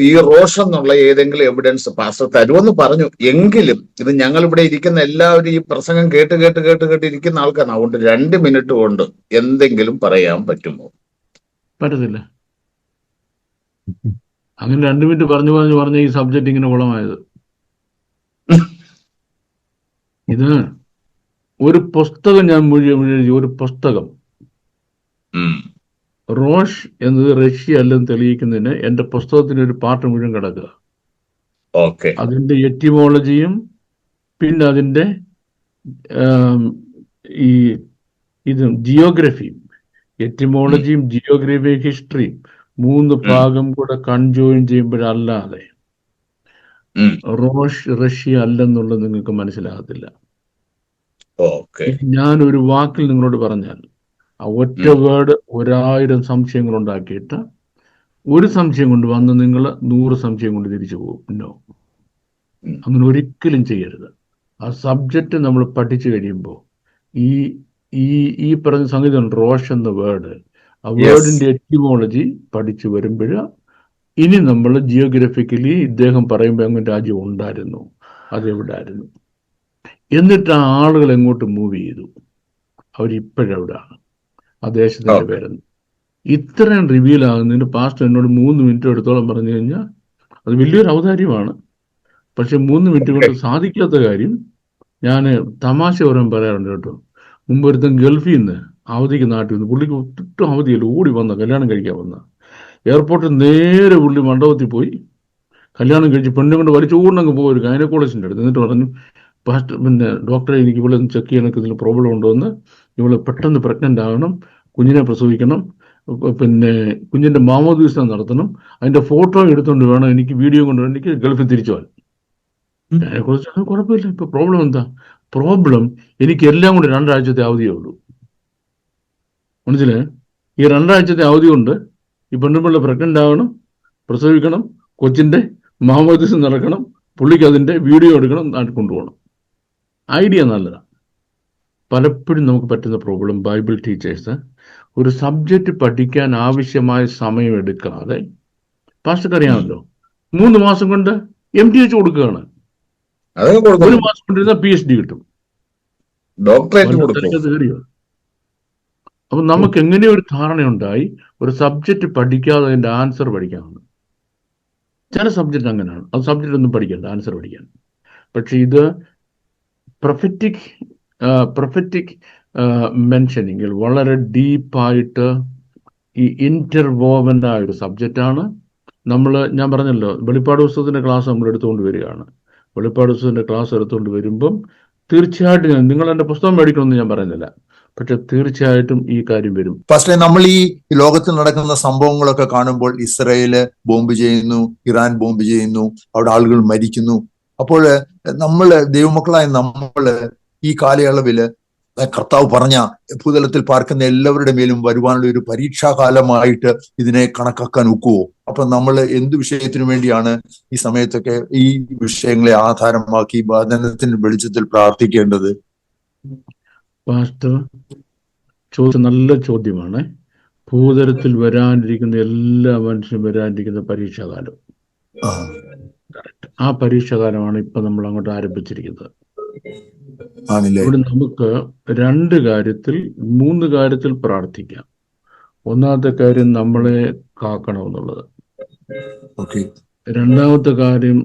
E: ഈ റോഷ് എന്നുള്ള ഏതെങ്കിലും എവിഡൻസ് പാസ്റ്റർ തരുമെന്ന് പറഞ്ഞു. എങ്കിലും ഇത് ഞങ്ങൾ ഇവിടെ ഇരിക്കുന്ന എല്ലാവരും ഈ പ്രസംഗം കേട്ട് ഇരിക്കുന്ന ആൾക്കാരാണ്. അതുകൊണ്ട് 2 മിനിറ്റ് കൊണ്ട് എന്തെങ്കിലും പറയാൻ പറ്റുമോ?
B: പറ്റത്തില്ല. അങ്ങനെ 2 മിനിറ്റ് പറഞ്ഞു ഈ സബ്ജക്ട് ഇങ്ങനെ കുളമായത്. ഇത് ഒരു പുസ്തകം ഞാൻ എഴുതി, ഒരു പുസ്തകം റോഷ് എന്നത് റഷ്യ അല്ലെന്ന് തെളിയിക്കുന്നതിന് എന്റെ പുസ്തകത്തിന് ഒരു പാർട്ട് മുഴുവൻ കിടക്കുക. അതിന്റെ എറ്റിമോളജിയും പിന്നെ അതിന്റെ ജിയോഗ്രഫിയും, എറ്റിമോളജിയും ജിയോഗ്രഫിയും ഹിസ്റ്ററിയും 3 ഭാഗം കൂടെ കൺജോയിൻ ചെയ്യുമ്പോഴല്ലാതെ റോഷ് റഷ്യ അല്ലെന്നുള്ളത് നിങ്ങൾക്ക് മനസ്സിലാകത്തില്ല. ഞാൻ ഒരു വാക്കിൽ നിങ്ങളോട് പറഞ്ഞാൽ ആ ഒറ്റ വേർഡ് 1000 സംശയങ്ങൾ ഉണ്ടാക്കിയിട്ട് ഒരു സംശയം കൊണ്ട് വന്ന് നിങ്ങൾ 100 സംശയം കൊണ്ട് തിരിച്ചു പോകും. നോ, അങ്ങനെ ഒരിക്കലും ചെയ്യരുത്. ആ സബ്ജക്റ്റ് നമ്മൾ പഠിച്ചു കഴിയുമ്പോൾ ഈ പറഞ്ഞ സംഗതി റോഷ് എന്ന വേർഡ്, ആ വേർഡിന്റെ എറ്റിമോളജി പഠിച്ചു വരുമ്പോൾ ഇനി നമ്മൾ ജിയോഗ്രഫിക്കലി ഇദ്ദേഹം പറയുമ്പോൾ അങ്ങനെ രാജ്യം ഉണ്ടായിരുന്നു, അതെവിടായിരുന്നു. എന്നിട്ട് ആ ആളുകൾ എങ്ങോട്ട് മൂവ് ചെയ്തു, അവരിപ്പോഴെവിടാണ്, ആ ദേശത്തിന്റെ പേരെന്ന്. ഇത്രയും റിവീൽ ആകുന്നതിന് പാസ്റ്റർ എന്നോട് 3 മിനിറ്റ് എടുത്തോളം പറഞ്ഞു കഴിഞ്ഞാൽ അത് വലിയൊരു ഔദാര്യമാണ്. പക്ഷെ 3 മിനിറ്റ് കൊണ്ട് സാധിക്കാത്ത കാര്യം ഞാൻ തമാശ ഓരോ പറയാറുണ്ട് കേട്ടോ. മുമ്പ് ഒരുത്തൻ ഗൾഫിൽ നിന്ന് അവധിക്ക് നാട്ടിൽ നിന്ന്, പുള്ളിക്ക് ഒട്ടും അവധിയല്ല, ഓടി വന്ന കല്യാണം കഴിക്കാൻ വന്ന, എയർപോർട്ടിൽ നേരെ പുള്ളി മണ്ഡപത്തിൽ പോയി കല്യാണം കഴിച്ച് പെണ്ണും കൊണ്ട് വലിച്ചുകൊണ്ടങ്ങ് പോയി ഒരു ഗൈനക്കോളജിൻ്റെ അടുത്ത്. എന്നിട്ട് പറഞ്ഞു, പാസ്റ്റർ പിന്നെ ഡോക്ടറെ എനിക്ക് ഇവിടെ ചെക്ക് ചെയ്യണക്ക് ഇതിൽ പ്രോബ്ലം ഉണ്ടോ എന്ന്, ഇവള് പെട്ടെന്ന് പ്രഗ്നൻ്റ് ആകണം, കുഞ്ഞിനെ പ്രസവിക്കണം, പിന്നെ കുഞ്ഞിൻ്റെ മാമോദീസ നടത്തണം, അതിൻ്റെ ഫോട്ടോ എടുത്തുകൊണ്ട് വേണം എനിക്ക് വീഡിയോ കൊണ്ട് എനിക്ക് ഗൾഫിൽ തിരിച്ചു പോകാൻ. അതിനെക്കുറിച്ച് കുഴപ്പമില്ല. ഇപ്പൊ പ്രോബ്ലം എന്താ? പ്രോബ്ലം എനിക്ക് എല്ലാം കൂടി 2 ആഴ്ചത്തെ അവധിയേ ഉള്ളൂ. മനസ്സിലായേ? ഈ 2 ആഴ്ചത്തെ അവധി കൊണ്ട് ഈ പെണ്ണുപിള്ള പ്രഗ്നൻ്റ് ആകണം, പ്രസവിക്കണം, കൊച്ചിൻ്റെ മാമോദീസ നടക്കണം, പുള്ളിക്ക് അതിൻ്റെ വീഡിയോ എടുക്കണം, നാട്ടിൽ കൊണ്ടുപോകണം. ഐഡിയ നല്ലതാണ്. പലപ്പോഴും നമുക്ക് പറ്റുന്ന പ്രോബ്ലം, ബൈബിൾ ടീച്ചേഴ്സ് ഒരു സബ്ജക്റ്റ് പഠിക്കാൻ ആവശ്യമായ സമയം എടുക്കാതെ, പാസ്റ്റർക്ക് അറിയാമല്ലോ, 3 മാസം കൊണ്ട് MTH കൊടുക്കുകയാണ്. 1 മാസം കൊണ്ടിരുന്ന PhD കിട്ടും, ഡോക്ടറേറ്റ്. അപ്പൊ നമുക്ക് എങ്ങനെ ഒരു ധാരണയുണ്ടായി ഒരു സബ്ജക്റ്റ് പഠിക്കാതെ അതിന്റെ ആൻസർ പഠിക്കാമെന്ന്? ചില സബ്ജക്റ്റ് അങ്ങനെയാണ്, അത് സബ്ജക്റ്റ് ഒന്നും പഠിക്കണ്ട, ആൻസർ പഠിക്കാൻ. പക്ഷെ ഇത് പ്രൊഫറ്റിക് മെൻഷനിങ്ങിൽ വളരെ ഡീപ്പായിട്ട് ഈ ഇന്റർവോവനായ ഒരു സബ്ജക്റ്റാണ്. ഞാൻ പറഞ്ഞല്ലോ, വെളിപ്പാട് പുസ്തകത്തിന്റെ ക്ലാസ് നമ്മൾ എടുത്തുകൊണ്ട് വരികയാണ്. വെളിപ്പാട് പുസ്തകത്തിന്റെ ക്ലാസ് എടുത്തുകൊണ്ട് വരുമ്പം തീർച്ചയായിട്ടും നിങ്ങൾ എൻ്റെ പുസ്തകം മേടിക്കണമെന്ന് ഞാൻ പറയുന്നില്ല, പക്ഷെ തീർച്ചയായിട്ടും ഈ കാര്യം വരും.
F: പക്ഷേ നമ്മൾ ഈ ലോകത്തിൽ നടക്കുന്ന സംഭവങ്ങളൊക്കെ കാണുമ്പോൾ, ഇസ്രയേല് ബോംബ് ചെയ്യുന്നു, ഇറാൻ ബോംബ് ചെയ്യുന്നു, അവിടെ ആളുകൾ മരിക്കുന്നു. അപ്പോൾ ദൈവമക്കളായ നമ്മള് ഈ കാലയളവില് കർത്താവ് പറഞ്ഞ ഭൂതലത്തിൽ പാർക്കുന്ന എല്ലാവരുടെ മേലും വരുവാനുള്ള ഒരു പരീക്ഷാകാലമായിട്ട് ഇതിനെ കണക്കാക്കാൻ ഒക്കുവോ? അപ്പൊ നമ്മൾ എന്ത് വിഷയത്തിനു വേണ്ടിയാണ് ഈ സമയത്തൊക്കെ ഈ വിഷയങ്ങളെ ആധാരമാക്കി വചനത്തിന്റെ വെളിച്ചത്തിൽ പ്രാർത്ഥിക്കേണ്ടത്?
B: പാസ്റ്റർ ചോദിച്ച നല്ല ചോദ്യമാണ്. ഭൂതലത്തിൽ വരാനിരിക്കുന്ന എല്ലാ മനുഷ്യനും വരാനിരിക്കുന്ന പരീക്ഷാകാലം, ആ പരീക്ഷാകാലമാണ് ഇപ്പൊ നമ്മൾ അങ്ങോട്ട് ആരംഭിച്ചിരിക്കുന്നത്. ഇവിടെ നമുക്ക് 2 കാര്യത്തിൽ 3 കാര്യത്തിൽ പ്രാർത്ഥിക്കാം. ഒന്നാമത്തെ കാര്യം നമ്മളെ കാക്കണമെന്നുള്ളത്, രണ്ടാമത്തെ കാര്യം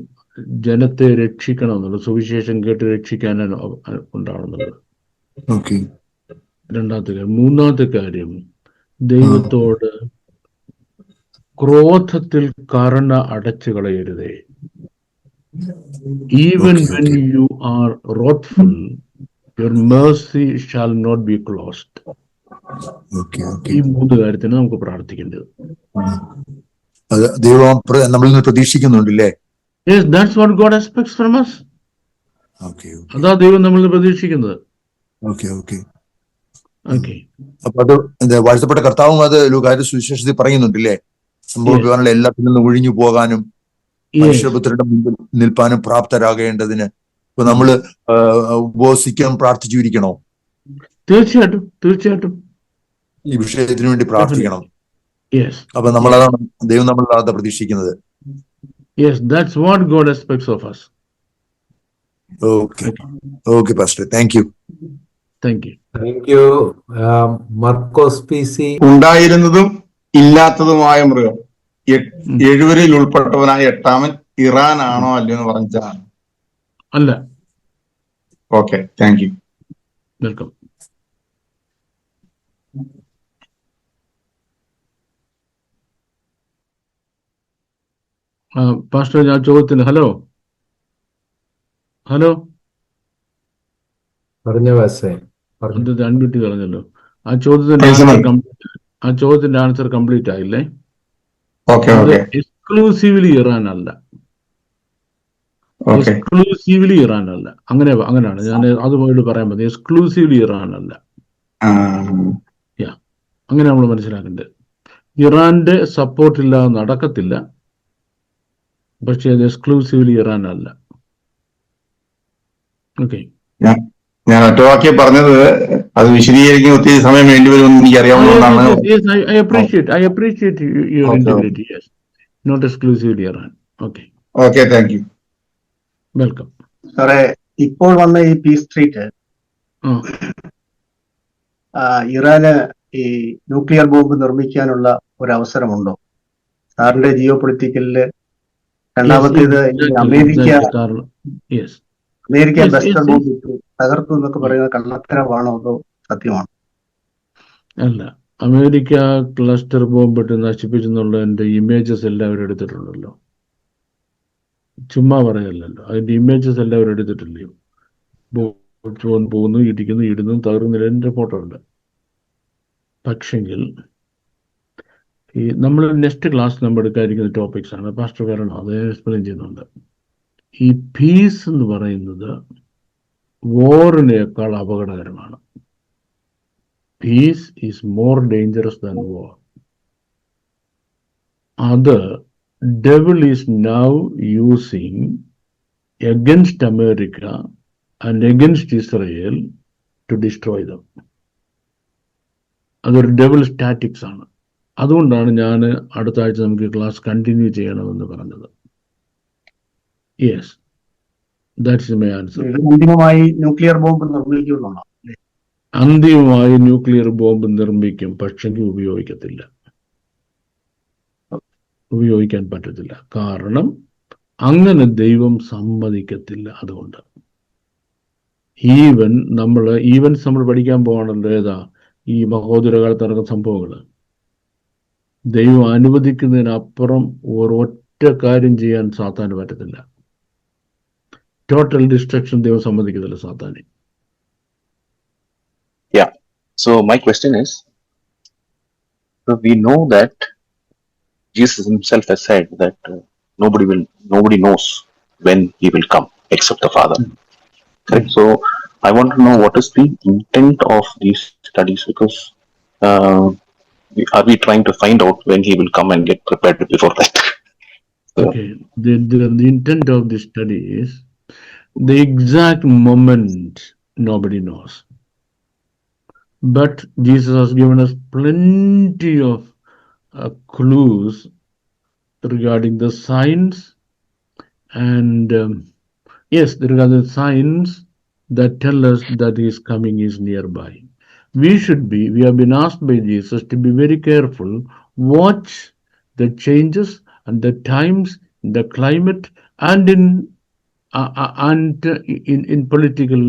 B: ജനത്തെ രക്ഷിക്കണമെന്നുള്ളത്, സുവിശേഷം കേട്ട് രക്ഷിക്കാൻ ഉണ്ടാവണമെന്നുള്ളത് രണ്ടാമത്തെ കാര്യം. മൂന്നാമത്തെ കാര്യം ദൈവത്തോട് ക്രോധത്തിൽ കരുണ അടച്ചു കളയരുതേ. Even when you are wrathful, your mercy shall not be closed. ഈ 3 കാര്യത്തിന് നമുക്ക് പ്രാർത്ഥിക്കേണ്ടത്.
F: ദൈവം നമ്മളിൽ നിന്ന് പ്രതീക്ഷിക്കുന്നുണ്ടല്ലേ?
B: Yes, that's what God expects from us. അതാ ദൈവം നമ്മളിൽ നിന്ന് പ്രതീക്ഷിക്കുന്നത്.
F: അപ്പൊ അത് വാഴ്ത്തപ്പെട്ട കർത്താവും അത് ലൂക്കായുടെ സുവിശേഷത്തിൽ പറയുന്നുണ്ടല്ലേ? സംഭവിക്കാനുള്ള എല്ലാത്തിൽ നിന്നും ഒഴിഞ്ഞു പോകാനും മനുഷ്യപുത്രന്റെ മുമ്പിൽ നിൽപ്പാനും പ്രാപ്തരാകേണ്ടതിന് ഇപ്പൊ നമ്മള് ഉപവസിക്കാൻ പ്രാർത്ഥിച്ചിരിക്കണോ?
B: തീർച്ചയായിട്ടും
F: ഈ വിഷയത്തിന് വേണ്ടി പ്രാർത്ഥിക്കണം. അപ്പൊ നമ്മളതാണ് ദൈവം നമ്മളാണ് പ്രതീക്ഷിക്കുന്നത്. Okay pastor, thank you.
G: Markose PC.
H: ഉണ്ടായിരുന്നതും ഇല്ലാത്തതുമായ മൃഗം 70-ൽ ഉൾപ്പെട്ടവനായ 8-മൻ ഇറാൻ ആണോ അല്ലയോ എന്ന് പറഞ്ഞാണ്?
B: അല്ല.
H: Okay, thank you.
B: Welcome. Pastor, ഞാൻ ചോദ്യത്തിന് ഹലോ
G: പറഞ്ഞ
B: അൺമ്യൂട്ട് പറഞ്ഞല്ലോ. ആ ചോദ്യത്തിന്റെ ആൻസർ കംപ്ലീറ്റ് ആയില്ലേ? എക്സ്ക്ലൂസീവ്ലി ഇറാൻ അല്ല. അങ്ങനെയാണ് ഞാൻ അതുപോലെ പറയാൻ പറ്റുന്നത്. എക്സ്ക്ലൂസീവ്ലി ഇറാൻ അല്ല. അങ്ങനെ നമ്മൾ മനസ്സിലാക്കേണ്ടത്. ഇറാന്റെ സപ്പോർട്ട് ഇല്ലാതെ നടക്കത്തില്ല, പക്ഷെ അത് എക്സ്ക്ലൂസീവ്ലി ഇറാൻ അല്ല. ഓക്കെ,
H: ഞാൻ ഒറ്റവാക്യം പറഞ്ഞത് അത് വിശദീകരിക്കാൻ ഒത്തിരി സമയം വേണ്ടി വരുമെന്ന് എനിക്ക് അറിയാവുന്നതാണ്.
B: I appreciate your integrity. Yes, not exclusively Iran. Okay,
H: thank you.
B: Welcome.
I: സാറേ, ഇപ്പോൾ വന്ന ഈ പീസ് ട്രീറ്റ് ഇറാന് ഈ ന്യൂക്ലിയർ ബോംബ് നിർമ്മിക്കാനുള്ള ഒരു അവസരമുണ്ടോ? സാറിന്റെ ജിയോ പൊളിറ്റിക്കലില് രണ്ടാമത്തേത് അമേരിക്ക ബസ്റ്റർ ബോംബ് ഇട്ടു തകർത്തു എന്നൊക്കെ പറയുന്നത് കള്ളത്തരമാണോ അതോ സത്യമാണോ?
B: അല്ല, അമേരിക്ക ക്ലസ്റ്റർ ബോംബ് ഇട്ട് നശിപ്പിച്ചെന്നുള്ളതിന്റെ ഇമേജസ് എല്ലാവരും എടുത്തിട്ടുണ്ടല്ലോ. ചുമ്മാ പറയല്ലല്ലോ, അതിന്റെ ഇമേജസ് എല്ലാവരും എടുത്തിട്ടില്ലയോ? പോകുന്നു, ഇടിക്കുന്നു, ഇടുന്നു, തകർന്നില്ല ഫോട്ടോ ഉണ്ട്. പക്ഷെങ്കിൽ ഈ നമ്മൾ നെക്സ്റ്റ് ക്ലാസ് നമ്മൾ എടുക്കാതിരിക്കുന്ന ടോപ്പിക്സ് ആണ്. പാസ്റ്റർ കാരണം അത് എക്സ്പ്ലെയിൻ ചെയ്യുന്നുണ്ട്. ഈ പീസ് എന്ന് പറയുന്നത് വോറിനേക്കാൾ അപകടകരമാണ്. Peace is more dangerous than war. അത് devil is now using against America and against Israel to destroy them. അതൊരു ഡബിൾ സ്റ്റാറ്റിക്സ് ആണ്. അതുകൊണ്ടാണ് ഞാൻ അടുത്ത ആഴ്ച നമുക്ക് ക്ലാസ് കണ്ടിന്യൂ ചെയ്യണമെന്ന് പറഞ്ഞത്. Yes, that's my answer.
I: അന്തിമമായി ന്യൂക്ലിയർ ബോംബ് നിർമ്മിക്കുന്നുണ്ടോ?
B: അന്തിമമായി ന്യൂക്ലിയർ ബോംബ് നിർമ്മിക്കും, പക്ഷെങ്കിൽ ഉപയോഗിക്കാൻ പറ്റത്തില്ല. കാരണം അങ്ങനെ ദൈവം സമ്മതിക്കത്തില്ല. അതുകൊണ്ട് ഈവൻസ് നമ്മൾ പഠിക്കാൻ പോകണല്ലോ. ഏതാ ഈ മഹോദരകാലത്ത് നടക്കുന്ന സംഭവങ്ങൾ? ദൈവം അനുവദിക്കുന്നതിനപ്പുറം ഒരൊറ്റ കാര്യം ചെയ്യാൻ സാത്താന് പറ്റത്തില്ല. ടോട്ടൽ ഡിസ്ട്രക്ഷൻ ദൈവം സമ്മതിക്കത്തില്ല സാത്താനെ.
J: Yeah. So my question is, so we know that Jesus himself has said that nobody knows when he will come except the Father. Correct? So I want to know what is the intent of these studies, because are we trying to find out when he will come and get prepared before that?
B: Okay. The intent of this study is the exact moment nobody knows. But Jesus has given us plenty of clues regarding the signs, and yes, there are the signs that tell us that his coming is nearby. We have been asked by Jesus to be very careful, watch the changes and the times, the climate, and in political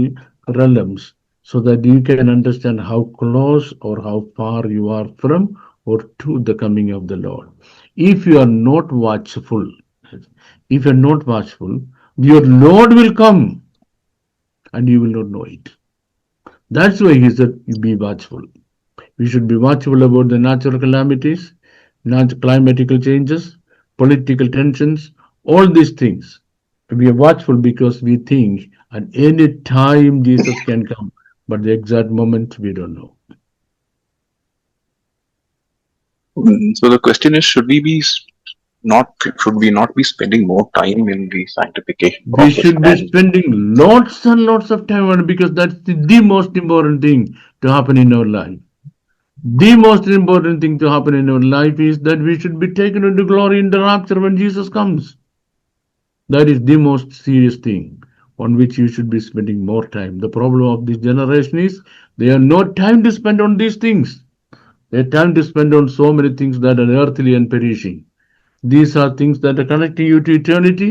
B: realms, so that you can understand how close or how far you are from or to the coming of the Lord. If you are not watchful, your Lord will come and you will not know it. That's why he said, be watchful. We should be watchful about the natural calamities, climatical changes, political tensions, all these things. We are watchful because we think at any time Jesus can come, but the exact moment we don't know.
J: So the question is, should we not be spending more time in the sanctification process?
B: We should be spending lots and lots of time on it, because that's the most important thing to happen in our life. The most important thing to happen in our life is that we should be taken into glory in the rapture when Jesus comes. That is the most serious thing on which you should be spending more time. The problem of this generation is they have no time to spend on these things. They have time to spend on so many things that are earthly and perishing. These are things that are connecting you to eternity.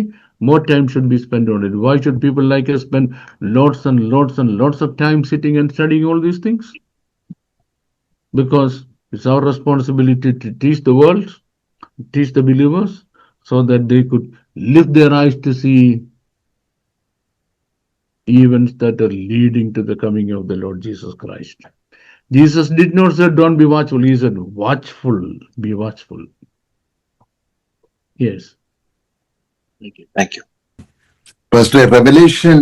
B: More time should be spent on it. Why should people like us spend lots and lots and lots of time sitting and studying all these things? Because it's our responsibility to teach the world, teach the believers, so that they could lift their eyes to see events that are leading to the coming of the Lord Jesus Christ. Jesus did not say, don't be watchful. He said, watchful, be watchful. Yes.
J: Thank you.
F: Pastor, Revelation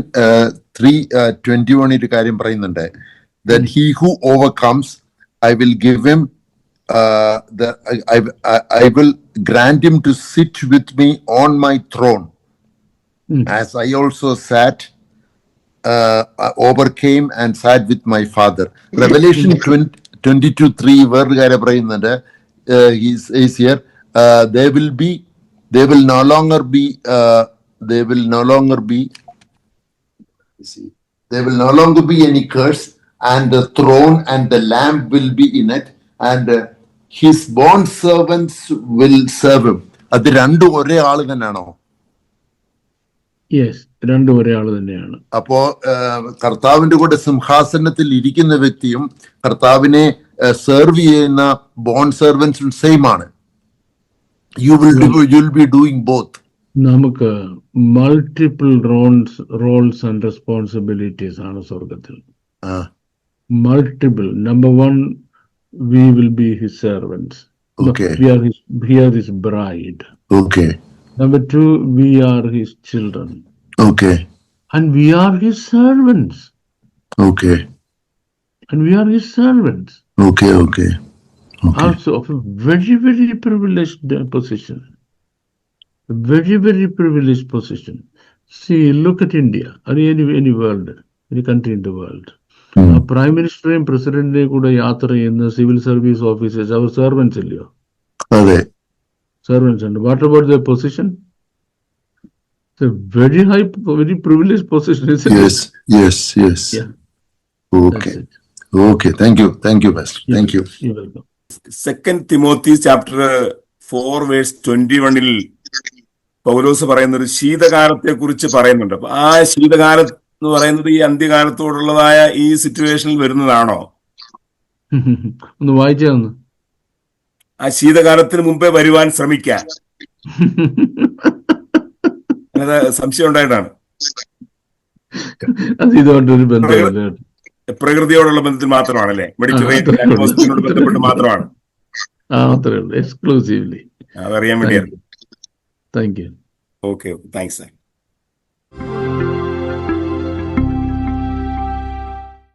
F: 3:21 കാര്യം പറയുന്നുണ്ട്. That he who overcomes, I will give him I will grant him to sit with me on my throne, as I also overcame and sat with my Father. Revelation 22:3 വേറെ കാര്യം പറയുന്നുണ്ട്. He's here. They will no longer be You see, there will no longer be any curse, and the throne and the lamb will be in it, and his bond servants will serve him. അത് രണ്ടും ഒരേ ആള് തന്നെയാണോ?
B: Yes, രണ്ടും ഒരേ ആള് തന്നെയാണ്.
F: അപ്പോ കർത്താവിന്റെ കൂടെ സിംഹാസനത്തിൽ ഇരിക്കുന്ന വ്യക്തിയും കർത്താവിനെ സെർവ് ചെയ്യുന്ന ബോണ്ട് സെർവൻസും സെയിം ആണ്. You will be doing both.
B: നമുക്ക് മൾട്ടിപ്പിൾ റോൾസ് ആൻഡ് റെസ്പോൺസിബിലിറ്റീസ് ആണ് സ്വർഗത്തിൽ. Multiple. Number 1, we will be his servants.
F: Okay.
B: We are his bride.
F: Okay.
B: Number 2, we are his children.
F: Okay.
B: And we are his servants.
F: Okay.
B: And we are his servants.
F: Okay. Okay.
B: Also of a very, very privileged position. A very, very privileged position. See, look at India or any world, any country in the world. Prime മിനിസ്റ്ററെയും പ്രസിഡന്റിനെയും കൂടെ യാത്ര ചെയ്യുന്ന civil service officers അവർ servants ഇല്ലയോ?
F: അതെ,
B: servants ഉണ്ട്. What about the position? Very high, very privilege position.
F: Okay, thank you, Pastor. Thank you.
B: You're welcome.
K: 2 Timothy chapter 4 verse 21 പൗലോസ് പറയുന്ന ഒരു ശീതകാലത്തെ കുറിച്ച് പറയുന്നുണ്ട്. അപ്പൊ ആ ശീതകാലം എന്ന് പറയുന്നത് ഈ അന്ത്യകാലത്തോടുള്ളതായ ഈ സിറ്റുവേഷനിൽ വരുന്നതാണോ?
B: ഒന്ന് വായിച്ചാന്ന്.
K: ആ ശീതകാലത്തിന് മുമ്പേ വരുവാൻ ശ്രമിക്കാൻ. അത് സംശയം ഉണ്ടായിട്ടാണ്. പ്രകൃതിയോടുള്ള ബന്ധത്തിൽ മാത്രമാണല്ലേ? മെഡിറ്ററേനിയൻ ബന്ധപ്പെട്ട് മാത്രമാണ്.
B: എക്സ്ക്ലൂസീവ്ലി.
K: അതറിയാൻ വേണ്ടിയാണ്.
B: Thank you.
K: Okay, thanks.